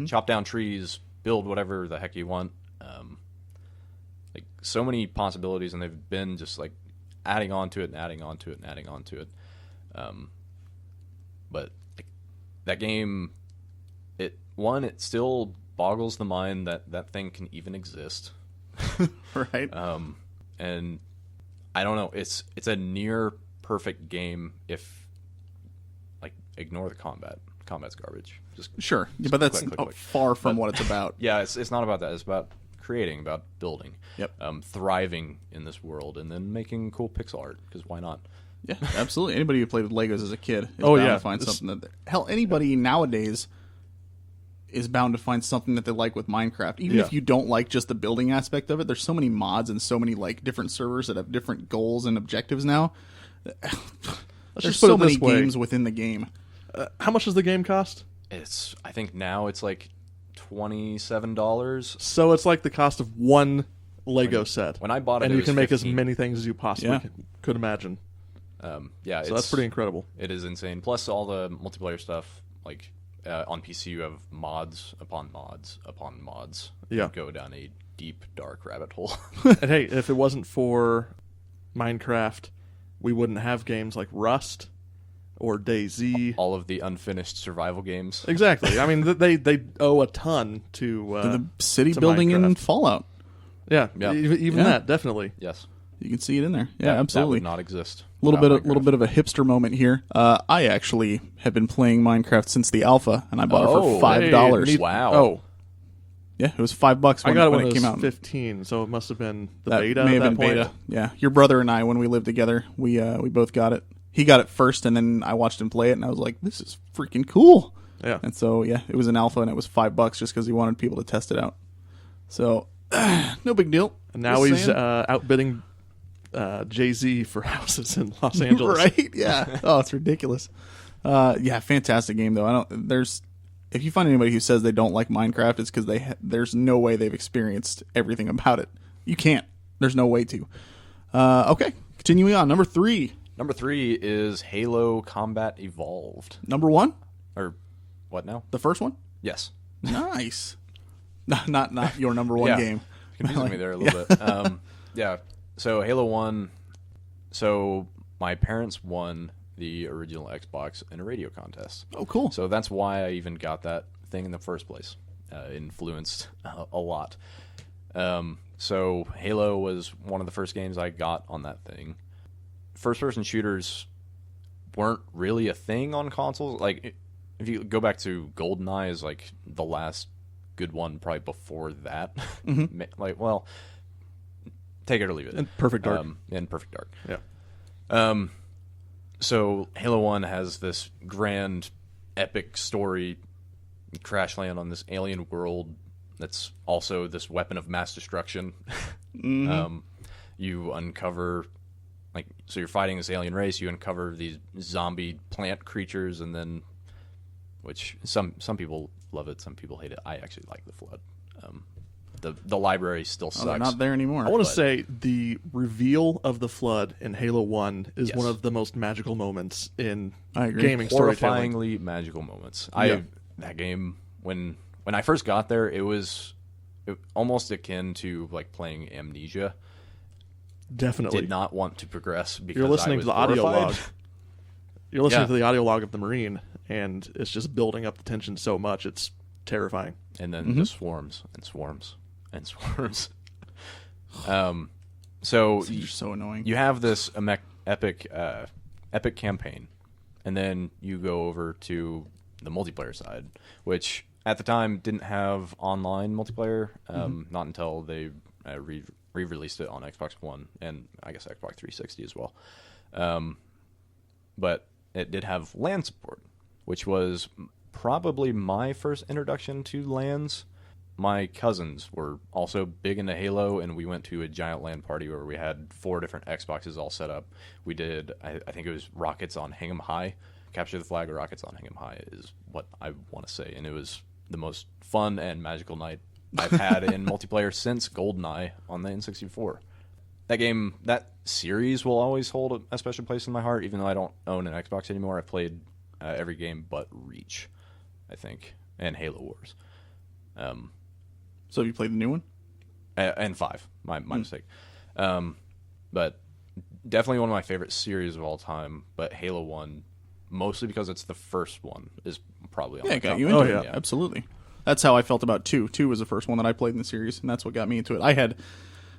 chop down trees, build whatever the heck you want. So many possibilities, and they've been just adding on to it and adding on to it and adding on to it. But that game, it still boggles the mind that thing can even exist. Right. And I don't know, it's a near perfect game if ignore the combat. Combat's garbage. Just sure, but that's far from what it's about. Yeah, it's not about that. It's about creating, about building. Yep. Thriving in this world, and then making cool pixel art, because why not? Yeah, absolutely. Anybody who played with Legos as a kid is bound to find something that... Hell, anybody nowadays is bound to find something that they like with Minecraft. Even if you don't like just the building aspect of it, there's so many mods and so many like different servers that have different goals and objectives now. There's so many games within the game. How much does the game cost? I think now it's like $27. So it's like the cost of one Lego set. When I bought it, and it you was can make 15. as many things as you possibly could imagine. So that's pretty incredible. It is insane. Plus all the multiplayer stuff, like on PC, you have mods upon mods upon mods. Yeah, you go down a deep, dark rabbit hole. And hey, if it wasn't for Minecraft, we wouldn't have games like Rust or DayZ. All of the unfinished survival games. Exactly. I mean, they owe a ton to the city to building Minecraft. in Fallout. Yeah, Yeah. even that definitely. Yes. You can see it in there. Yeah, absolutely. That would not exist. Little without bit of a hipster moment here. I actually have been playing Minecraft since the alpha, and I bought it for $5. Hey, Wow. Oh, Yeah, it was $5 I got it when when it came was out. 15, so it must have been the That beta. may at have that been point. beta. Yeah, your brother and I, when we lived together, we both got it. He got it first, and then I watched him play it, and I was like, "This is freaking cool." Yeah, And so yeah, it was an alpha, and it was $5 just because he wanted people to test it out. So no big deal. and now Just he's saying. outbidding Jay-Z for houses in Los Angeles. Right? Yeah. Oh, it's ridiculous. Yeah, fantastic game though. If you find anybody who says they don't like Minecraft, it's because there's no way they've experienced everything about it. You can't. There's no way to. Okay, continuing on. Number 3. Number 3 is Halo Combat Evolved. Number 1. Or what now? The first one. Yes. Nice. Not your number 1 Yeah. game. Confusing me there a little bit. Yeah. So Halo 1. So my parents won the original Xbox in a radio contest. Oh, cool. So that's why I even got that thing in the first place. Influenced a lot. So Halo was one of the first games I got on that thing. First-person shooters weren't really a thing on consoles. Like, if you go back to GoldenEye is like the last good one, probably before that. Mm-hmm. Like, well, take it or leave it. And Perfect Dark. And Perfect Dark. Yeah. So Halo 1 has this grand, epic story. You crash land on this alien world that's also this weapon of mass destruction. You uncover, so you're fighting this alien race. You uncover these zombie plant creatures, and then, which some people love it, some people hate it. I actually like the Flood. The library still sucks. They're not there anymore. I want to say the reveal of the Flood in Halo 1 is Yes. one of the most magical moments in I agree. gaming storytelling. Horrifyingly magical moments. Yeah. That game, when I first got there, it was almost akin to like playing Amnesia. Definitely. Did not want to progress because You're listening I to was the audio horrified. log. You're listening Yeah. to the audio log of the Marine, and it's just building up the tension so much, it's terrifying. And then just swarms and swarms and swarms. So You're so annoying. you have this epic campaign, and then you go over to the multiplayer side, which at the time didn't have online multiplayer. Not until they re-released it on Xbox One and I guess Xbox 360 as well. But it did have LAN support, which was probably my first introduction to LANs. My cousins were also big into Halo, and we went to a giant LAN party where we had 4 different Xboxes all set up. We did, I think it was Rockets on Hingham High. Capture the Flag or Rockets on Hingham High is what I want to say. And it was the most fun and magical night I've had in multiplayer since GoldenEye on the N64. That game, that series will always hold a special place in my heart, even though I don't own an Xbox anymore. I've played every game but Reach, I think, and Halo Wars. So you played the new one? And 5, my mistake. But definitely one of my favorite series of all time, but Halo 1, mostly because it's the first one, is probably on Yeah, my it got top. you into Oh, it. yeah. Absolutely. That's how I felt about 2. 2 was the first one that I played in the series, and that's what got me into it.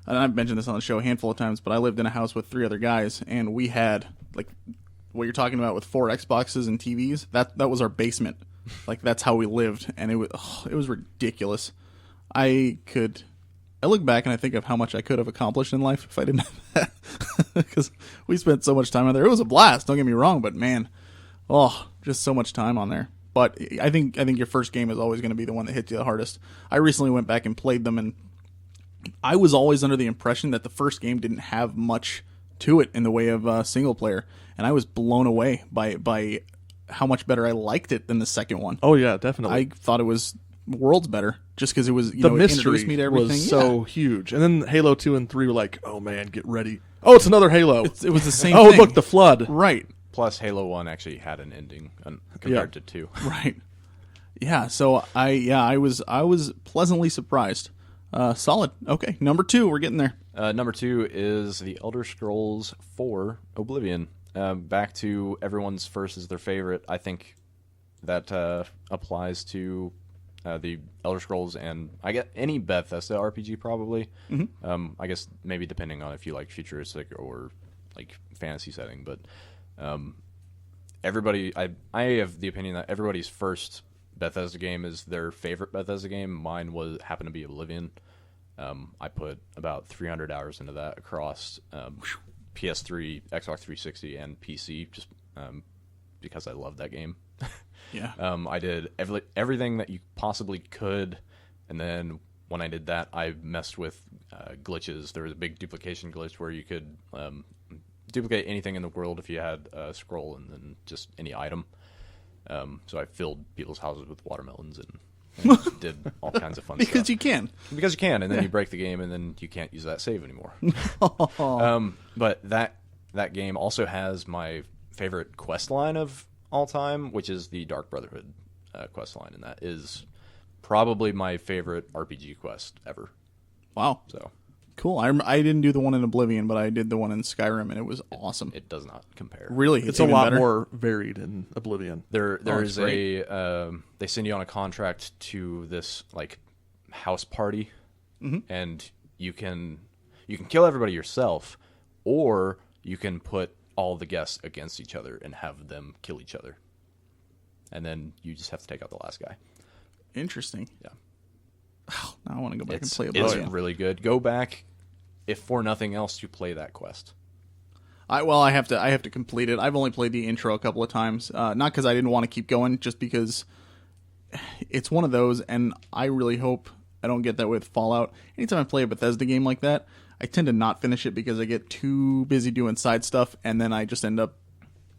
And I've mentioned this on the show a handful of times, but I lived in a house with 3 other guys, and we had, like, what you're talking about with 4 Xboxes and TVs, that was our basement. Like, that's how we lived, and it was ridiculous. I look back and I think of how much I could have accomplished in life if I didn't have that. Because we spent so much time on there. It was a blast, don't get me wrong, but man, just so much time on there. But I think your first game is always going to be the one that hits you the hardest. I recently went back and played them, and I was always under the impression that the first game didn't have much to it in the way of single player, and I was blown away by how much better I liked it than the second one. Oh yeah, definitely. I thought it was worlds better just because it was The it mystery introduced me to everything. was so huge. And then Halo 2 and 3 were like, oh man, get ready. Oh, it's another Halo. It was the same Oh, thing. look, the flood. Right. Plus, Halo 1 actually had an ending compared to 2. Right. Yeah, so I was pleasantly surprised. Solid. Okay, number 2, we're getting there. Number 2 is The Elder Scrolls 4 Oblivion. Back to everyone's first is their favorite. I think that applies to the Elder Scrolls and I get any Bethesda RPG probably. I guess maybe depending on if you like futuristic or like fantasy setting, but everybody, I have the opinion that everybody's first Bethesda game is their favorite Bethesda game. Mine happened to be Oblivion. I put about 300 hours into that across PS3, Xbox 360, and PC just because I love that game. Yeah. I did everything that you possibly could, and then when I did that, I messed with glitches. There was a big duplication glitch where you could duplicate anything in the world if you had a scroll and then just any item. So I filled people's houses with watermelons and did all kinds of fun stuff. Because you can. Because you can, and then you break the game, and then you can't use that save anymore. But that game also has my favorite quest line of all time, which is the Dark Brotherhood quest line, and that is probably my favorite RPG quest ever. Wow. So Cool. I didn't do the one in Oblivion, but I did the one in Skyrim, and it was awesome. it does not compare. Really? It's a even lot better? more varied in Oblivion. There it's is they send you on a contract to this like house party, and you can kill everybody yourself, or you can put all the guests against each other and have them kill each other, and then you just have to take out the last guy. Interesting. Yeah. Oh, now I want to go back and play It's Oblivion. really good. Go back, if for nothing else, to play that quest. I have to complete it. I've only played the intro a couple of times, not because I didn't want to keep going, just because it's one of those, and I really hope I don't get that with Fallout. Anytime I play a Bethesda game like that, I tend to not finish it because I get too busy doing side stuff, and then I just end up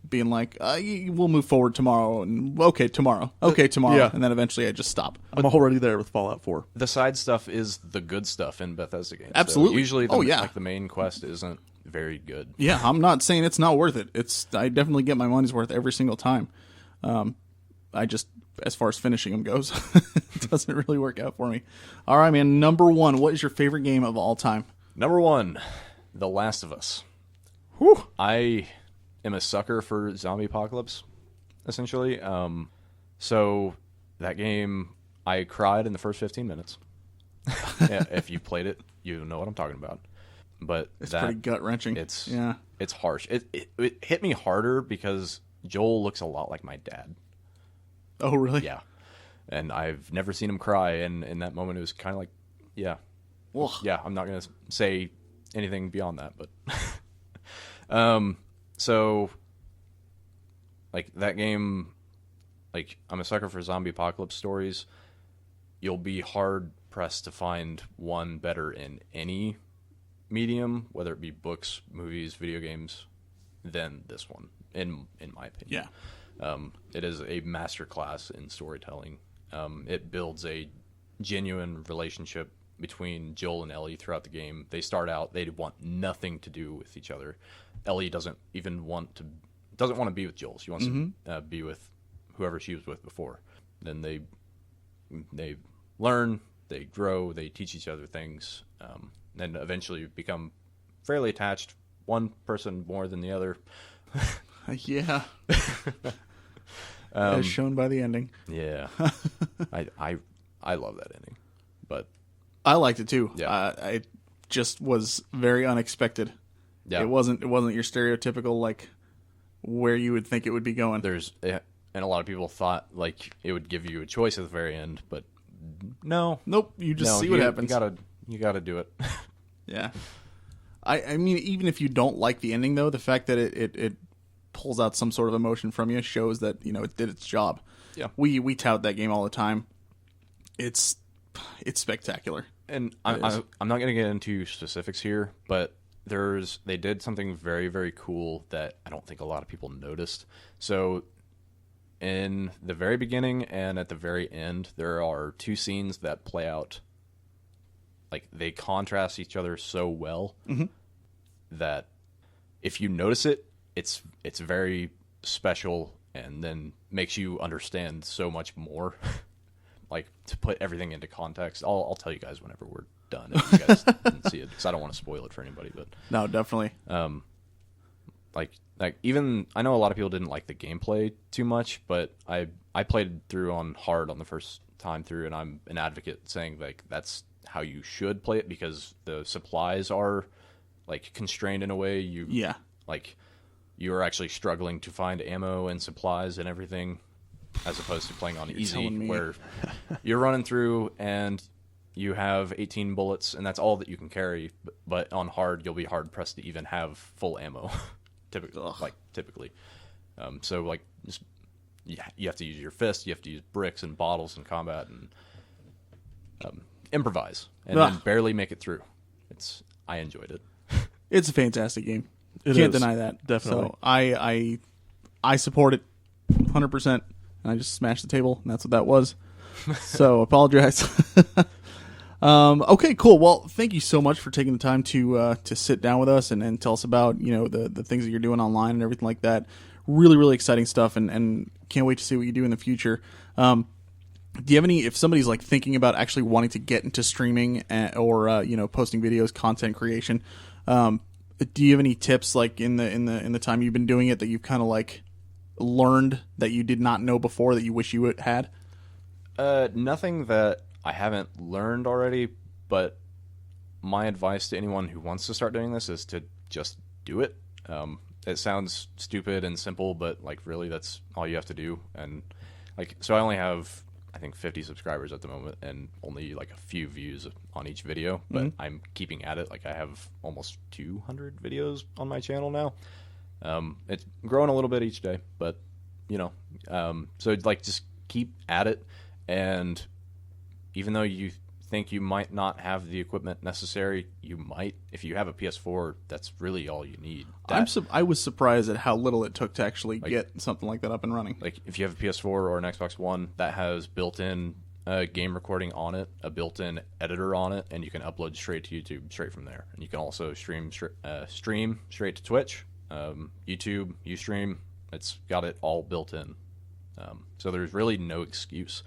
being like, we'll move forward tomorrow, and okay, tomorrow, Yeah. and then eventually I just stop. I'm already there with Fallout 4. The side stuff is the good stuff in Bethesda games. Absolutely. So usually, yeah. like the main quest isn't very good. Yeah, I'm not saying it's not worth it. I definitely get my money's worth every single time. I just, as far as finishing them goes, it doesn't really work out for me. All right, man. Number 1, what is your favorite game of all time? Number 1, The Last of Us. Whew. I am a sucker for zombie apocalypse, essentially. So that game, I cried in the first 15 minutes. Yeah, if you played it, you know what I'm talking about. But It's pretty gut-wrenching. It's harsh. It hit me harder because Joel looks a lot like my dad. Oh, really? Yeah. And I've never seen him cry, and in that moment it was kind of like, yeah. Ugh. Yeah, I'm not going to say anything beyond that, but so like that game, like I'm a sucker for zombie apocalypse stories. You'll be hard pressed to find one better in any medium, whether it be books, movies, video games, than this one, in my opinion. Yeah. It is a masterclass in storytelling. It builds a genuine relationship between Joel and Ellie throughout the game. They start out, they want nothing to do with each other. Ellie doesn't want to be with Joel. She wants to be with whoever she was with before. Then they learn, they grow, they teach each other things, and eventually become fairly attached. One person more than the other. Yeah. As shown by the ending. Yeah. I love that ending, but I liked it too. Yeah. It just was very unexpected. yeah, It wasn't your stereotypical, like, where you would think it would be going. and a lot of people thought like it would give you a choice at the very end, but no, Nope. You just no, see what happens. You gotta do it. Yeah. I mean, even if you don't like the ending, though, the fact that it pulls out some sort of emotion from you shows that, it did its job. Yeah. We tout that game all the time. It's spectacular. And I'm not going to get into specifics here, but they did something very, very cool that I don't think a lot of people noticed. So in the very beginning and at the very end, there are two scenes that play out. Like, they contrast each other so well that if you notice it, it's very special, and then makes you understand so much more. Like, to put everything into context, I'll tell you guys whenever we're done if you guys didn't see it, because I don't want to spoil it for anybody. But No, definitely. like even I know a lot of people didn't like the gameplay too much, but I played through on hard on the first time through, and I'm an advocate saying like that's how you should play it, because the supplies are like constrained in a way. You're actually struggling to find ammo and supplies and everything, as opposed to playing on easy, where you're running through and you have 18 bullets and that's all that you can carry. But on hard, you'll be hard pressed to even have full ammo, typically. So like, just, you have to use your fist, you have to use bricks and bottles in combat, and improvise, and then barely make it through. I enjoyed it. It's a fantastic game. It Can't is, deny that. definitely. So I support it 100%, and I just smashed the table, and that's what that was. So apologize. Okay, cool. Well, thank you so much for taking the time to sit down with us and tell us about the things that you're doing online and everything like that. Really, really exciting stuff, and can't wait to see what you do in the future. Do you have any? If somebody's like thinking about actually wanting to get into streaming or posting videos, content creation, do you have any tips like in the time you've been doing it that you've kind of like learned that you did not know before that you wish you had? Nothing that I haven't learned already, but my advice to anyone who wants to start doing this is to just do it. It sounds stupid and simple, but like really that's all you have to do. And like, so I only have, I think 50 subscribers at the moment and only like a few views on each video, but I'm keeping at it. Like, I have almost 200 videos on my channel now. It's growing a little bit each day, but so like just keep at it. And even though you think you might not have the equipment necessary, you might. If you have a PS4, that's really all you need. I was surprised at how little it took to actually get something like that up and running. Like, if you have a PS4 or an Xbox One, that has built-in game recording on it, a built-in editor on it, and you can upload straight to YouTube straight from there. And you can also stream straight to Twitch, YouTube, Ustream. It's got it all built in. So there's really no excuse.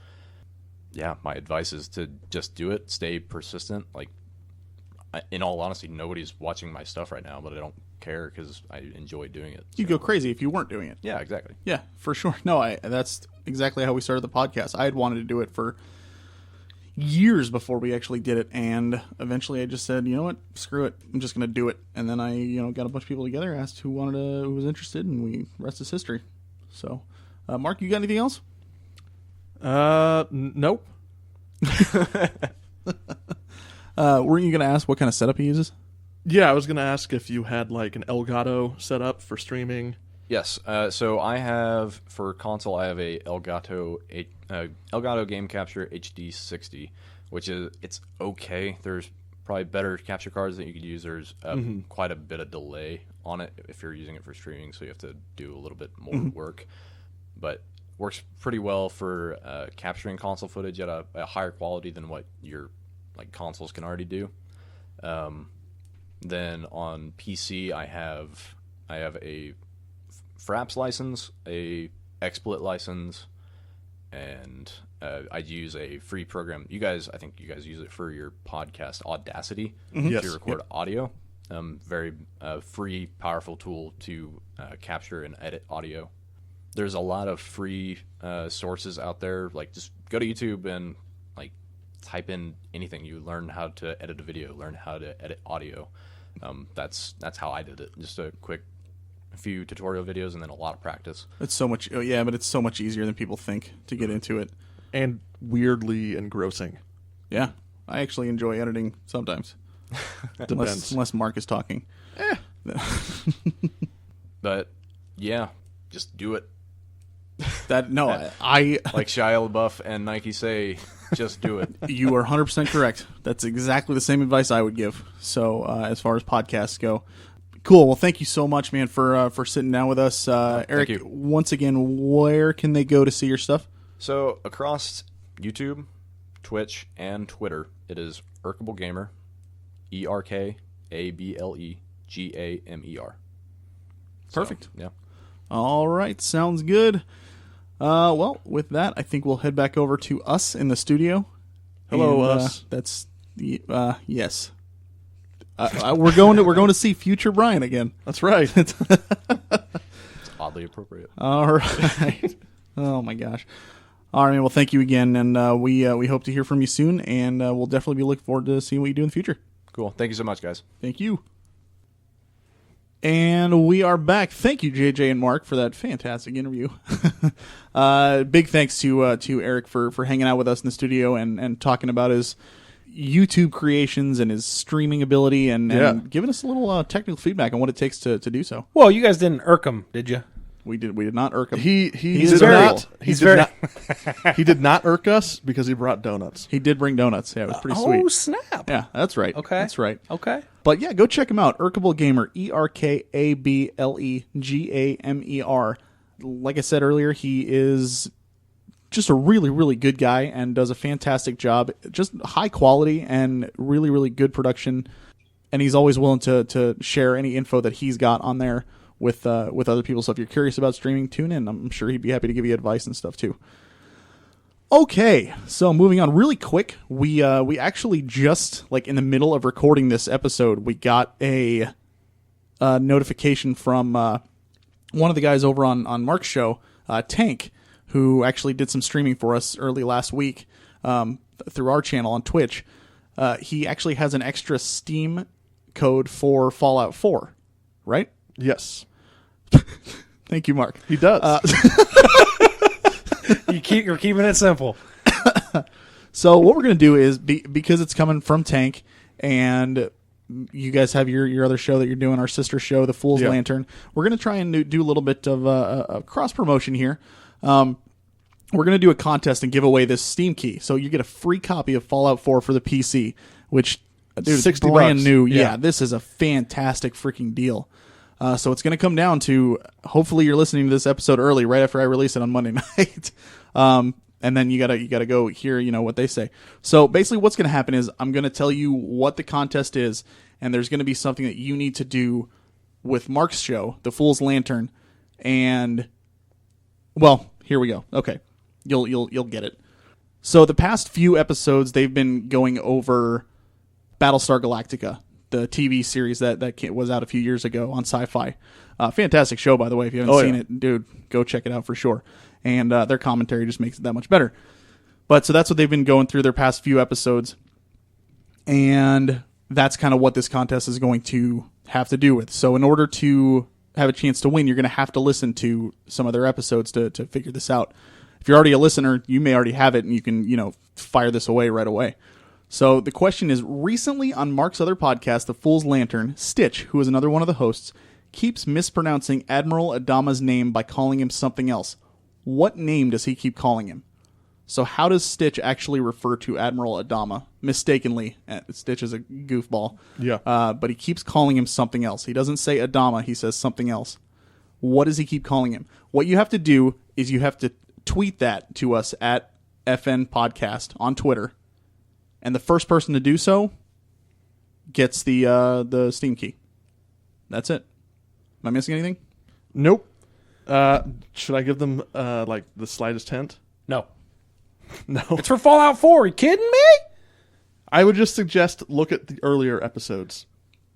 Yeah, my advice is to just do it. Stay persistent. Like, in all honesty, nobody's watching my stuff right now, but I don't care because I enjoy doing it. You'd go crazy if you weren't doing it. Yeah, exactly. Yeah, for sure. No, that's exactly how we started the podcast. I had wanted to do it for years before we actually did it, and eventually I just said, you know what, screw it, I'm just going to do it. And then I, got a bunch of people together, asked who was interested, and rest is history. So, Mark, you got anything else? Nope. Weren't you going to ask what kind of setup he uses? Yeah, I was going to ask if you had like an Elgato set up for streaming. Yes. So I have, for console, I have a Elgato Game Capture HD60, which it's okay. There's probably better capture cards that you could use. There's quite a bit of delay on it if you're using it for streaming, so you have to do a little bit more work. But works pretty well for capturing console footage at a higher quality than what your like consoles can already do. Then on PC, I have a Fraps license, a XSplit license, and I use a free program. I think you guys use it for your podcast, Audacity, Yes. to record audio. Very free, powerful tool to capture and edit audio. There's a lot of free sources out there. Like, just go to YouTube and like type in anything. You learn how to edit a video, learn how to edit audio. That's how I did it. Just a few tutorial videos and then a lot of practice. It's so much, but it's so much easier than people think to get into it. And weirdly engrossing. Yeah, I actually enjoy editing sometimes. Depends. Unless Mark is talking. But yeah, just do it. I Like Shia LaBeouf and Nike say, just do it. you are 100% correct. That's exactly the same advice I would give. So as far as podcasts go, cool. Well, thank you so much, man, for sitting down with us. Eric, you. once again, where can they go to see your stuff? So across YouTube, Twitch, and Twitter, it is Erkablegamer, ERKABLEGAMER. Perfect. So, yeah. All right, sounds good. Well, with that, I think we'll head back over to us in the studio. Hello, And, us. That's the yes. We're going to see future Brian again. That's right. It's oddly appropriate. All right. Oh my gosh. All right, man. Well, thank you again, and we hope to hear from you soon, and we'll definitely be looking forward to seeing what you do in the future. Cool. Thank you so much, guys. Thank you. And we are back. Thank you, JJ and Mark, for that fantastic interview. Big thanks to Eric for hanging out with us in the studio and talking about his YouTube creations and his streaming ability and giving us a little technical feedback on what it takes to do so. Well, you guys didn't irk him, did you? We did not irk him. He He's did very- not. he's very- He did not irk us because he brought donuts. He did bring donuts. Yeah, it was pretty Oh, sweet. snap. Yeah, that's right. Okay. That's right. Okay. But yeah, go check him out. Erkablegamer, ERKABLEGAMER. Like I said earlier, he is just a really, really good guy and does a fantastic job. Just high quality and really, really good production. And he's always willing to share any info that he's got on there with other people. So if you're curious about streaming, tune in. I'm sure he'd be happy to give you advice and stuff too. Okay, so moving on really quick, we actually just, like, in the middle of recording this episode, we got a notification from one of the guys over on Mark's show, Tank, who actually did some streaming for us early last week through our channel on Twitch. He actually has an extra Steam code for Fallout 4, right? Yes, Thank you, Mark. he does. You're keeping it simple. So what we're going to do is, because it's coming from Tank, and you guys have your other show that you're doing, our sister show, The Fool's Lantern, we're going to try and do a little bit of a cross-promotion here. We're going to do a contest and give away this Steam key. So you get a free copy of Fallout 4 for the PC, which, dude, it's $60. brand new. Yeah. Yeah, this is a fantastic freaking deal. So it's going to come down to, hopefully you're listening to this episode early, right after I release it on Monday night. And then you gotta go hear, what they say. So basically what's going to happen is I'm going to tell you what the contest is, and there's going to be something that you need to do with Mark's show, The Fool's Lantern, and, well, here we go. Okay. You'll get it. So the past few episodes, they've been going over Battlestar Galactica, the TV series that was out a few years ago on Sci-Fi. Fantastic show, by the way. If you haven't seen it, dude, go check it out for sure. And their commentary just makes it that much better. But so that's what they've been going through their past few episodes. And that's kind of what this contest is going to have to do with. So in order to have a chance to win, you're going to have to listen to some of their episodes to figure this out. If you're already a listener, you may already have it, and you can, fire this away right away. So the question is, recently on Mark's other podcast, The Fool's Lantern, Stitch, who is another one of the hosts, keeps mispronouncing Admiral Adama's name by calling him something else. What name does he keep calling him? So how does Stitch actually refer to Admiral Adama? Mistakenly. Stitch is a goofball. Yeah. But he keeps calling him something else. He doesn't say Adama, he says something else. What does he keep calling him? What you have to do is you have to tweet that to us at FN Podcast on Twitter. And the first person to do so gets the Steam key. That's it. Am I missing anything? Nope. Should I give them the slightest hint? No. No. It's for Fallout 4. Are you kidding me? I would just suggest look at the earlier episodes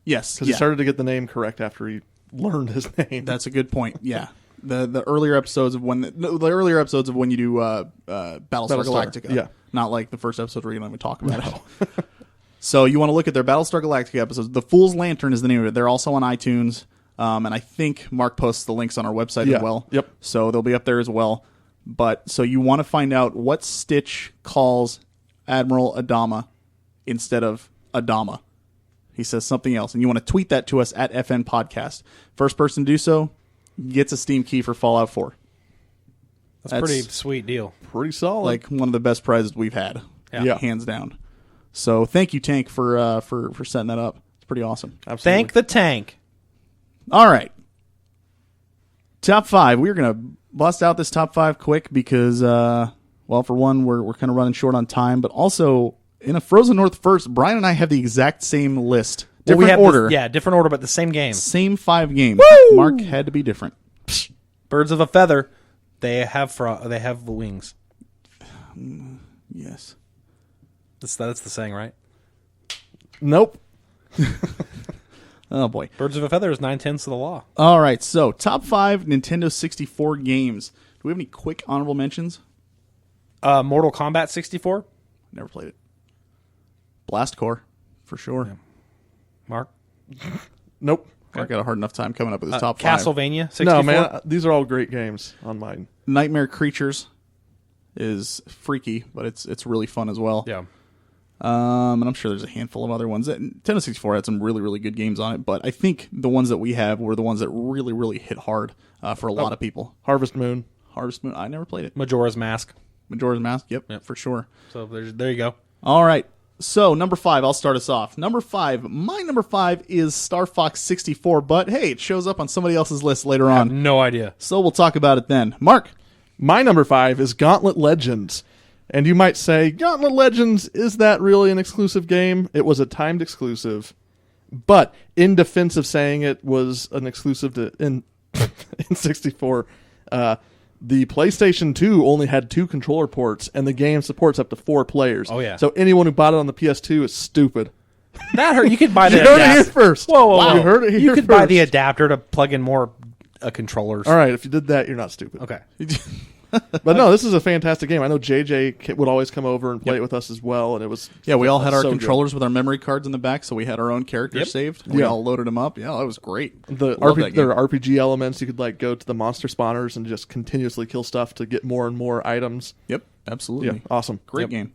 Yes. because he started to get the name correct after he learned his name. That's a good point. Yeah. The earlier episodes of when you do Battlestar Galactica. Yeah. Not like the first episode where you don't even talk about it. So you want to look at their Battlestar Galactica episodes. The Fool's Lantern is the name of it. They're also on iTunes. And I think Mark posts the links on our website as well. Yep. So they'll be up there as well. But so you want to find out what Stitch calls Admiral Adama instead of Adama. He says something else. And you want to tweet that to us at FN Podcast. First person to do so gets a Steam key for Fallout 4. That's a pretty sweet deal. Pretty solid. Like one of the best prizes we've had. Yeah. Hands down. So thank you, Tank, for setting that up. It's pretty awesome. Absolutely. Thank the tank. All right. Top 5. We're going to bust out this top 5 quick because, well, for one, we're kind of running short on time, but also in a Frozen North first, Brian and I have the exact same list. Different order. Different order, but the same game. Same 5 games. Woo! Mark had to be different. Birds of a feather. They have wings. Yes. That's the saying, right? Nope. Oh, boy. Birds of a feather is 9/10 of the law. All right, so top 5 Nintendo 64 games. Do we have any quick honorable mentions? Mortal Kombat 64. Never played it. Blast Core, for sure. Yeah. Mark. Nope. I got a hard enough time coming up with this top 5. Castlevania 64. No, man. These are all great games on mine. Nightmare Creatures is freaky, but it's really fun as well. Yeah. And I'm sure there's a handful of other ones. Nintendo 64 had some really, really good games on it, but I think the ones that we have were the ones that really, really hit hard for a lot of people. Harvest Moon. Harvest Moon, I never played it. Majora's Mask. Majora's Mask, yep, for sure. So there you go. All right. So, number 5, I'll start us off. Number 5, my number 5 is Star Fox 64, but hey, it shows up on somebody else's list later I have on. no idea. So, we'll talk about it then. Mark. My number 5 is Gauntlet Legends. And you might say, Gauntlet Legends, is that really an exclusive game? It was a timed exclusive. But in defense of saying it was an exclusive in 64, the PlayStation 2 only had 2 controller ports, and the game supports up to 4 players. Oh, yeah. So anyone who bought it on the PS2 is stupid. That hurt. You could buy the You heard it adapter. here first. Whoa. Wow. You heard it here You could first. buy the adapter to plug in more controllers. All right, if you did that, you're not stupid. Okay. But no, this is a fantastic game. I know JJ would always come over and play it with us as well, and it was Yeah, we all had our so controllers with our memory cards in the back, so we had our own characters saved. We all loaded them up. Yeah, that was great. good. There are RPG elements. You could like go to the monster spawners and just continuously kill stuff to get more and more items. Yep, absolutely. Yeah, awesome. Great game.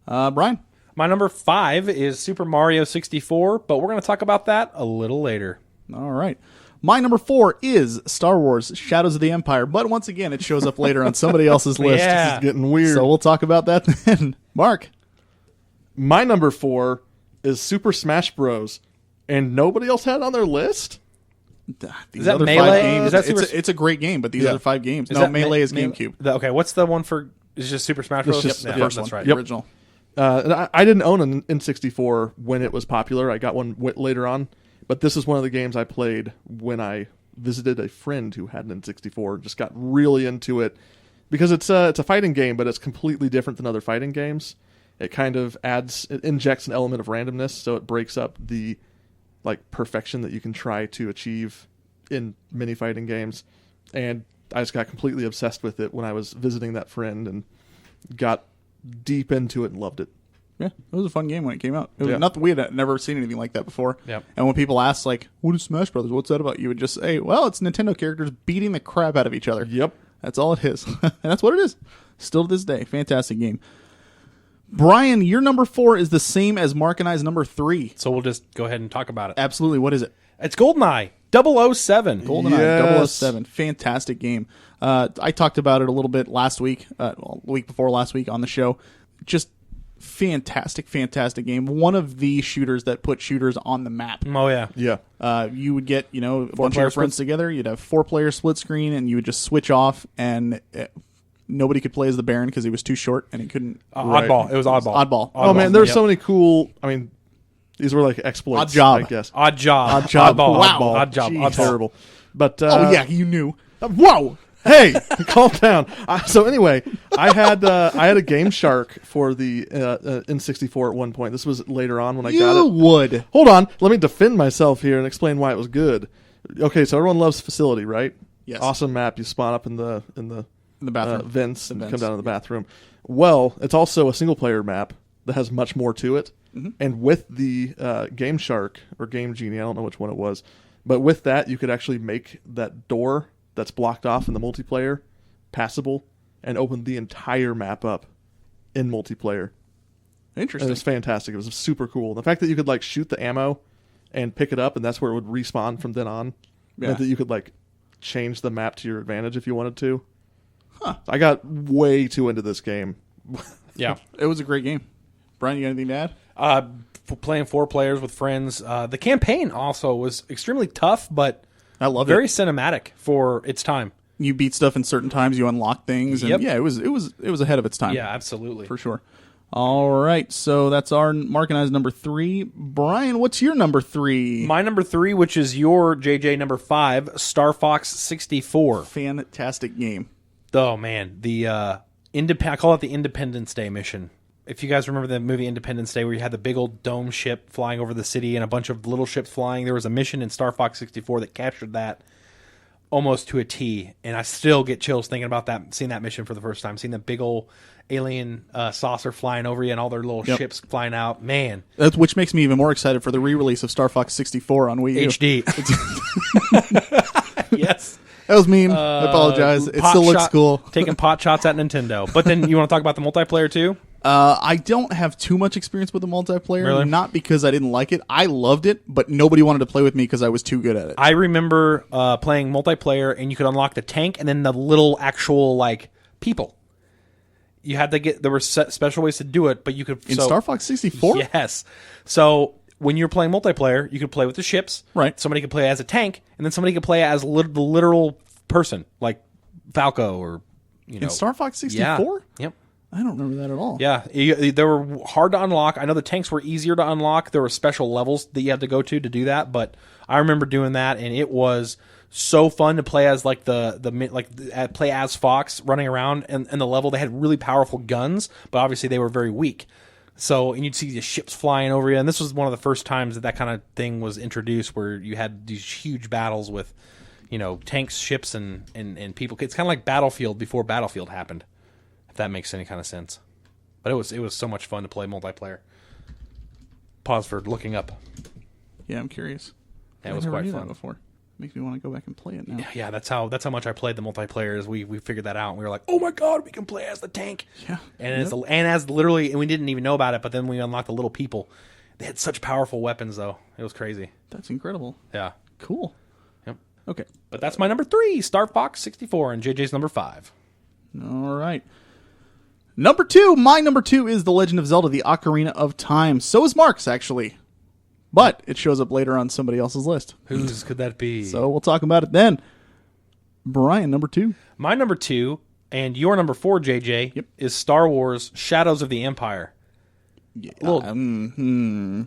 Brian? My number 5 is Super Mario 64, but we're going to talk about that a little later. All right. My number 4 is Star Wars Shadows of the Empire, but once again, it shows up later on somebody else's list. Yeah. It's getting weird. So we'll talk about that then. Mark? My number 4 is Super Smash Bros. And nobody else had it on their list? These Is that other Melee? 5 games, Is that Super- it's a great game, but these other 5 games. Is No, that Melee is Me- GameCube. Okay, what's the one for... Is it just Super Smash Bros? just the Yeah, first that's one, right. the original. And I didn't own an N64 when it was popular. I got one later on. But this is one of the games I played when I visited a friend who had an N64. Just got really into it because it's a fighting game, but it's completely different than other fighting games. It kind of it injects an element of randomness, so it breaks up the like perfection that you can try to achieve in many fighting games. And I just got completely obsessed with it when I was visiting that friend and got deep into it and loved it. Yeah, it was a fun game when it came out. It was Yeah. nothing, we had never seen anything like that before. Yep. And when people ask, like, what is Smash Brothers? What's that about? You would just say, well, it's Nintendo characters beating the crap out of each other. Yep. That's all it is. And that's what it is. Still to this day. Fantastic game. Brian, your number 4 is the same as Mark and I's number 3. So we'll just go ahead and talk about it. Absolutely. What is it? It's GoldenEye 007. GoldenEye Yes. 007. Fantastic game. I talked about it a little bit last week, the week before last week on the show. Just fantastic game. One of the shooters that put shooters on the map. Oh, yeah. Yeah. You would get, a bunch of player your friends together. You'd have 4-player split screen, and you would just switch off, and nobody could play as the Baron because he was too short, and he couldn't. Oddball. It was oddball. Oddball. Oh, man, there's Yep. so many cool... I mean, these were like exploits, Odd job. I guess. Odd job. Wow. Odd job. Jeez, Oddball. terrible. But, Oh, yeah, you knew. Whoa! Hey, calm down. So anyway, I had a Game Shark for the N64 at one point. This was later on when I got You it. would. Hold on, let me defend myself here and explain why it was good. Okay, so everyone loves Facility, right? Yes. Awesome map. You spawn up in the bathroom. vents and vents. come down to the bathroom. Well, it's also a single player map that has much more to it. Mm-hmm. And with the Game Shark or Game Genie, I don't know which one it was, but with that you could actually make that door that's blocked off in the multiplayer passable and open the entire map up in multiplayer. And Interesting. it was fantastic. It was super cool. The fact that you could like shoot the ammo and pick it up and that's where it would respawn from then on meant that you could like change the map to your advantage if you wanted to. I got way too into this game. Yeah. It was a great game. Brian, you got anything to add? Playing 4 players with friends. The campaign also was extremely tough, but I loved very it. cinematic for its time. You beat stuff in certain times. You unlock things, and Yep. yeah, it was ahead of its time. Yeah, absolutely. for sure. All right, so that's our Mark and I's number 3. Brian, what's your number 3? My number 3, which is your JJ number 5, Star Fox 64. Fantastic game. Oh man, the I call it the Independence Day mission. If you guys remember the movie Independence Day, where you had the big old dome ship flying over the city and a bunch of little ships flying, there was a mission in Star Fox 64 that captured that almost to a T, and I still get chills thinking about that, seeing that mission for the first time, seeing the big old alien saucer flying over you and all their little ships flying out. Man, Which makes me even more excited for the re-release of Star Fox 64 on Wii U. HD. Yes. That was mean. I apologize. It still looks cool. Taking pot shots at Nintendo. But then you want to talk about the multiplayer too? I don't have too much experience with the multiplayer. Really? Not because I didn't like it. I loved it, but nobody wanted to play with me because I was too good at it. I remember playing multiplayer, and you could unlock the tank and then the little actual like people. You had to get there were special ways to do it, but you could In Star Fox 64? Yes. So when you're playing multiplayer, you could play with the ships. Right. Somebody could play as a tank, and then somebody could play as the literal person, like Falco or In Star Fox 64? Yeah. Yep. I don't remember that at all. Yeah, they were hard to unlock. I know the tanks were easier to unlock. There were special levels that you had to go to do that, but I remember doing that, and it was so fun to play as play as Fox running around and the level. They had really powerful guns, but obviously they were very weak. So, and you'd see the ships flying over you, and this was one of the first times that kind of thing was introduced, where you had these huge battles with, tanks, ships, and people. It's kind of like Battlefield before Battlefield happened. If that makes any kind of sense. But it was so much fun to play multiplayer. Pause for looking up. Yeah, I'm curious. Yeah, it was I never quite knew fun. that before. Makes me want to go back and play it now. Yeah, that's how much I played the multiplayer. Is we figured that out, and we were like, oh my god, we can play as the tank. Yeah. And we didn't even know about it. But then we unlocked the little people. They had such powerful weapons, though. It was crazy. That's incredible. Yeah. Cool. Yep. Okay. But that's my number 3, Star Fox 64, and JJ's number 5. All right. Number 2. My number 2 is The Legend of Zelda, The Ocarina of Time. So is Mark's, actually. But it shows up later on somebody else's list. Whose could that be? So we'll talk about it then. Brian, number 2. My number 2, and your number 4, JJ, is Star Wars Shadows of the Empire. Yeah. Little-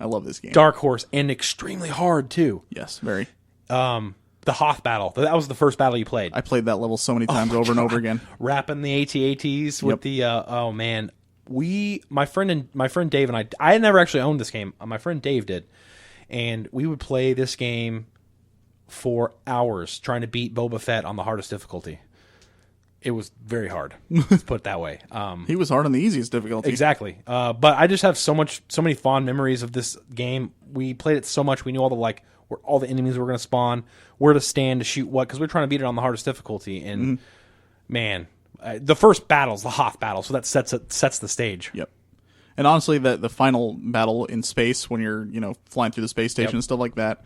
I love this game. Dark horse, and extremely hard, too. Yes, very. The Hoth battle. That was the first battle you played. I played that level so many times over and over again. Wrapping the AT-ATs with the oh man. My friend Dave and I had never actually owned this game. My friend Dave did. And we would play this game for hours trying to beat Boba Fett on the hardest difficulty. It was very hard. Let's put it that way. He was hard on the easiest difficulty. Exactly. But I just have so many fond memories of this game. We played it so much. We knew all the where all the enemies were going to spawn, where to stand to shoot what, because we're trying to beat it on the hardest difficulty. And man, the first battle's the Hoth battle, so that sets the stage. Yep. And honestly, the final battle in space when you're flying through the space station and stuff like that,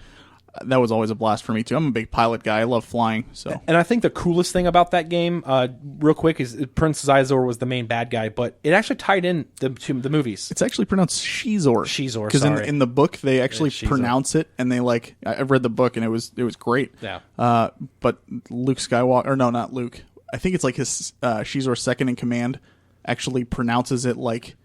that was always a blast for me too. I'm a big pilot guy. I love flying. So, and I think the coolest thing about that game, real quick, is Prince Zizor was the main bad guy, but it actually tied in to the movies. it's actually pronounced Shizor. Shizor, because sorry. in the book they actually Shizor. pronounce it, and they I've read the book and it was great. Yeah. But Luke Skywalker, or no, not Luke. I think it's like his Shizor's second in command actually pronounces it like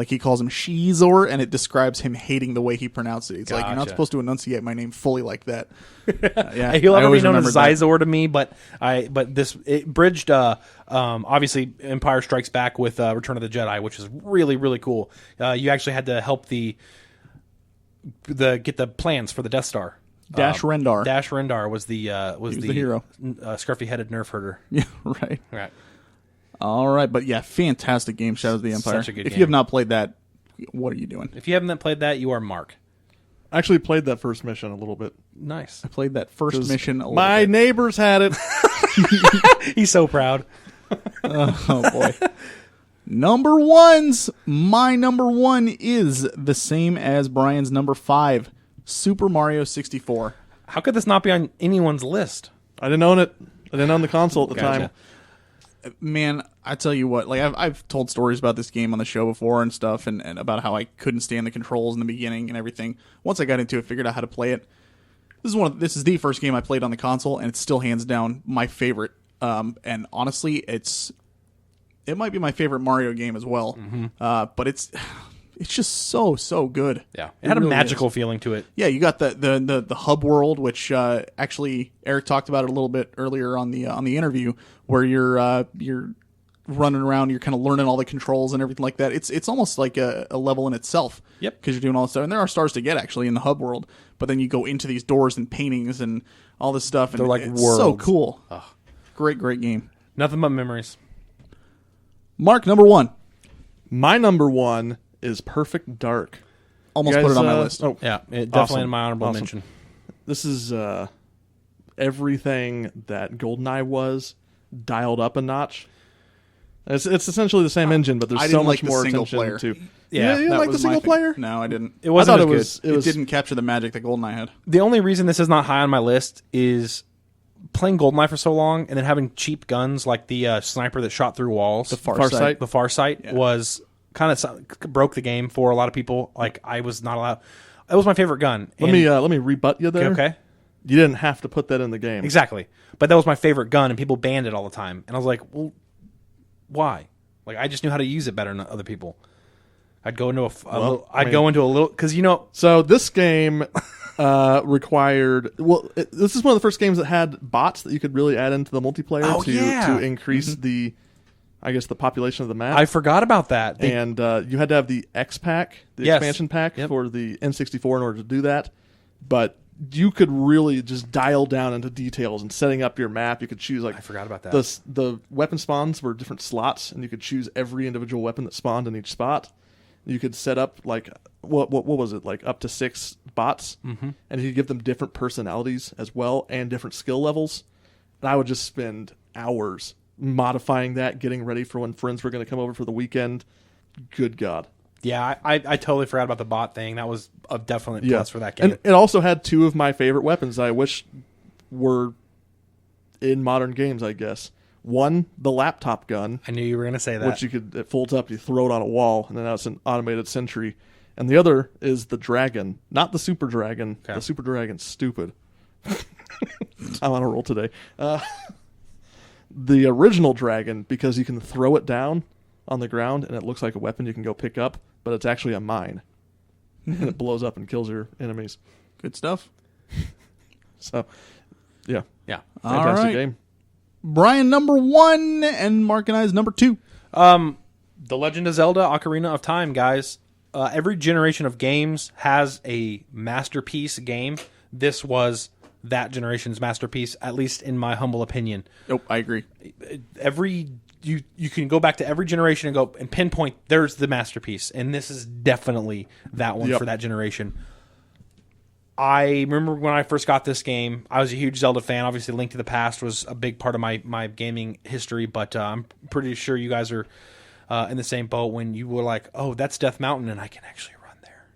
he calls him Shizor, and it describes him hating the way he pronounced it. It's like, you're not supposed to enunciate my name fully like that. Yeah, He'll ever be known as that. Zizor to me, but it bridged obviously Empire Strikes Back with Return of the Jedi, which is really, really cool. You actually had to help get the plans for the Death Star. Dash Rendar. Dash Rendar was the hero. Scruffy headed nerf herder. Yeah, right. Right. All right, but yeah, fantastic game, Shadows of the Empire. Such a good if game. you have not played that, what are you doing? If you haven't played that, you are Mark. I actually played that first mission a little bit. Nice. I played that first mission a little My bit. neighbors had it. He's so proud. Oh, boy. Number ones. My number 1 is the same as Brian's number 5, Super Mario 64. How could this not be on anyone's list? I didn't own it. I didn't own the console at the Gotcha. time. Man, I tell you what, like I've told stories about this game on the show before and stuff, and about how I couldn't stand the controls in the beginning and everything. Once I got into it, figured out how to play it. This is the first game I played on the console, and it's still hands down my favorite. And honestly, it might be my favorite Mario game as well. But it's just so good. Yeah, it had a magical feeling to it. Yeah, you got the hub world, which actually Eric talked about it a little bit earlier on the interview, where you're running around, you're kind of learning all the controls and everything like that. It's almost like a level in itself. Yep. Because you're doing all this stuff, and there are stars to get actually in the hub world. But then you go into these doors and paintings and all this stuff, and They're like it's worlds. so cool. Great game. Nothing but memories. Mark, number 1. My number 1 is Perfect Dark. Almost You put guys, it on my list. Oh, Yeah, it definitely Awesome. in my honorable Awesome. mention. this is everything that GoldenEye was dialed up a notch. It's essentially the same engine, but there's I so didn't much like the more single attention player. to. Yeah, you didn't That like the was my single thing. player? No, I didn't. It wasn't I as thought good. it was Didn't capture the magic that GoldenEye had. The only reason this is not high on my list is playing GoldenEye for so long and then having cheap guns like the sniper that shot through walls. The Farsight. The Farsight Yeah. was kind of broke the game for a lot of people. Like I was not allowed. It was my favorite gun. Let me rebut you there. Okay. You didn't have to put that in the game. Exactly. But that was my favorite gun, and people banned it all the time. And I was like, well, why? Like, I just knew how to use it better than other people. I'd go into go into a little because So this game required. Well, this is one of the first games that had bots that you could really add into the multiplayer Oh, to yeah. increase the, I guess, the population of the map. I forgot about that. And you had to have the X pack, the Yes. expansion pack Yep. for the N64 in order to do that. But you could really just dial down into details and setting up your map. You could choose I forgot about that. The weapon spawns were different slots, and you could choose every individual weapon that spawned in each spot. You could set up like what was it, like up to 6 bots, and you could give them different personalities as well and different skill levels. And I would just spend hours modifying that, getting ready for when friends were going to come over for the weekend. Good God. Yeah, I totally forgot about the bot thing. That was a definite plus for that game. And it also had 2 of my favorite weapons that I wish were in modern games, I guess. One, the laptop gun, I knew you were going to say that. which it folds up, you throw it on a wall, and then now it's an automated sentry. And the other is the dragon, not the super dragon. Okay. The super dragon's stupid. I'm on a roll today. The original dragon, because you can throw it down on the ground, and it looks like a weapon you can go pick up, but it's actually a mine. And it blows up and kills your enemies. Good stuff. So, yeah. yeah. All Fantastic right. game. Brian, number 1, and Mark and I's number 2. The Legend of Zelda: Ocarina of Time, guys. Every generation of games has a masterpiece game. This was that generation's masterpiece, at least in my humble opinion. Nope, I agree. You can go back to every generation and go and pinpoint there's the masterpiece, and this is definitely that one for that generation. I remember when I first got this game, I was a huge Zelda fan. Obviously, Link to the Past was a big part of my gaming history, but I'm pretty sure you guys are in the same boat when you were like, oh, that's Death Mountain, and I can actually run there.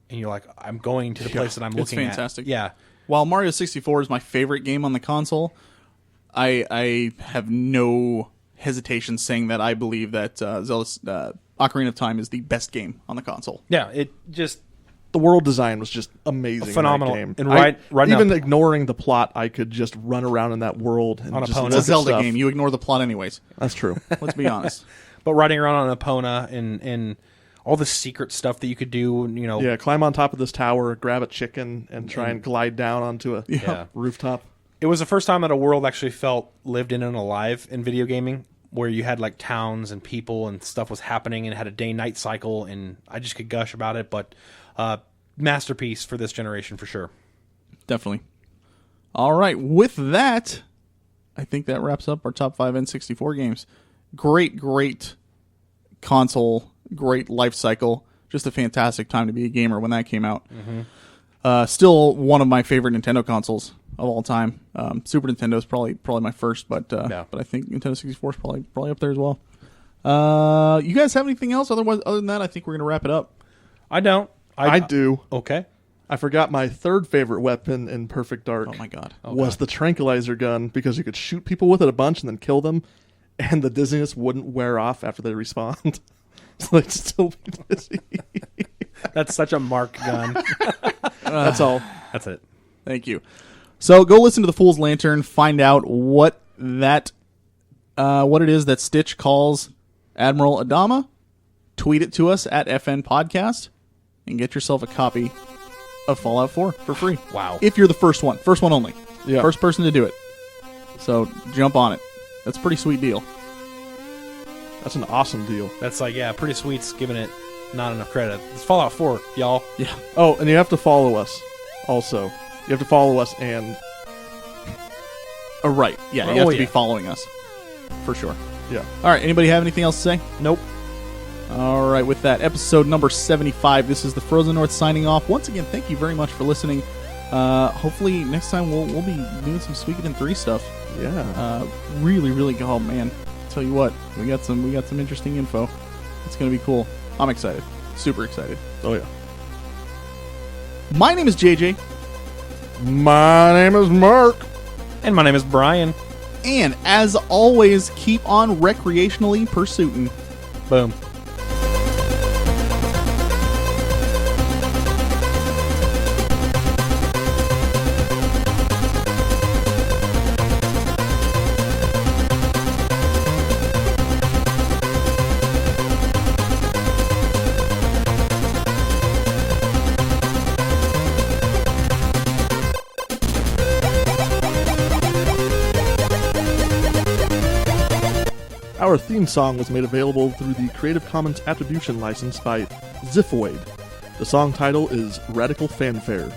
And you're like, I'm going to the place that I'm looking at. It's fantastic. Yeah. While Mario 64 is my favorite game on the console, I have no hesitation saying that I believe that Zelda's Ocarina of Time is the best game on the console. Yeah, it just... The world design was just amazing. Phenomenal. In that game. And right even up. ignoring the plot, I could just run around in that world and On just Epona. look It's a at Zelda stuff. game. You ignore the plot anyways. That's true. Let's be honest. But riding around on Epona and all the secret stuff that you could do, you know... Yeah, climb on top of this tower, grab a chicken, and try and glide down onto a Yeah. rooftop. It was the first time that a world actually felt lived in and alive in video gaming, where you had like towns and people and stuff was happening and it had a day-night cycle, and I just could gush about it. But masterpiece for this generation for sure. Definitely. All right. With that, I think that wraps up our top 5 N64 games. Great console, great life cycle. Just a fantastic time to be a gamer when that came out. Still one of my favorite Nintendo consoles of all time. Super Nintendo is probably my first, but I think Nintendo 64 is probably up there as well. You guys have anything else? Other than that, I think we're gonna wrap it up. I don't. I do. Okay. I forgot my third favorite weapon in Perfect Dark. Oh my god. Was the tranquilizer gun, because you could shoot people with it a bunch and then kill them, and the dizziness wouldn't wear off after they respawned. So they'd still be dizzy. That's such a Mark gun. That's all. That's it. Thank you. So go listen to the Fool's Lantern. Find out what it is that Stitch calls Admiral Adama. Tweet it to us at FN Podcast and get yourself a copy of Fallout 4 for free. Wow. If you're the first one only. Yeah. First person to do it. So jump on it. That's a pretty sweet deal. That's an awesome deal. That's like, yeah, pretty sweet's giving it not enough credit. It's Fallout 4, y'all. Yeah. Oh, and you have to follow us also. You have to follow us and... Right. Yeah, you have to be yeah. following us. For sure. Yeah. All right, anybody have anything else to say? Nope. All right, with that, episode number 75, this is the Frozen North signing off. Once again, thank you very much for listening. Hopefully next time we'll be doing some Suikoden 3 stuff. Yeah. Really, really, oh man, tell you what, we got some interesting info. It's gonna be cool. I'm excited, super excited. Oh, yeah. My name is JJ, My name is Mark. And my name is Brian. and as always, keep on recreationally pursuing. Boom. Our theme song was made available through the Creative Commons Attribution license by Ziphoid. The song title is Radical Fanfare.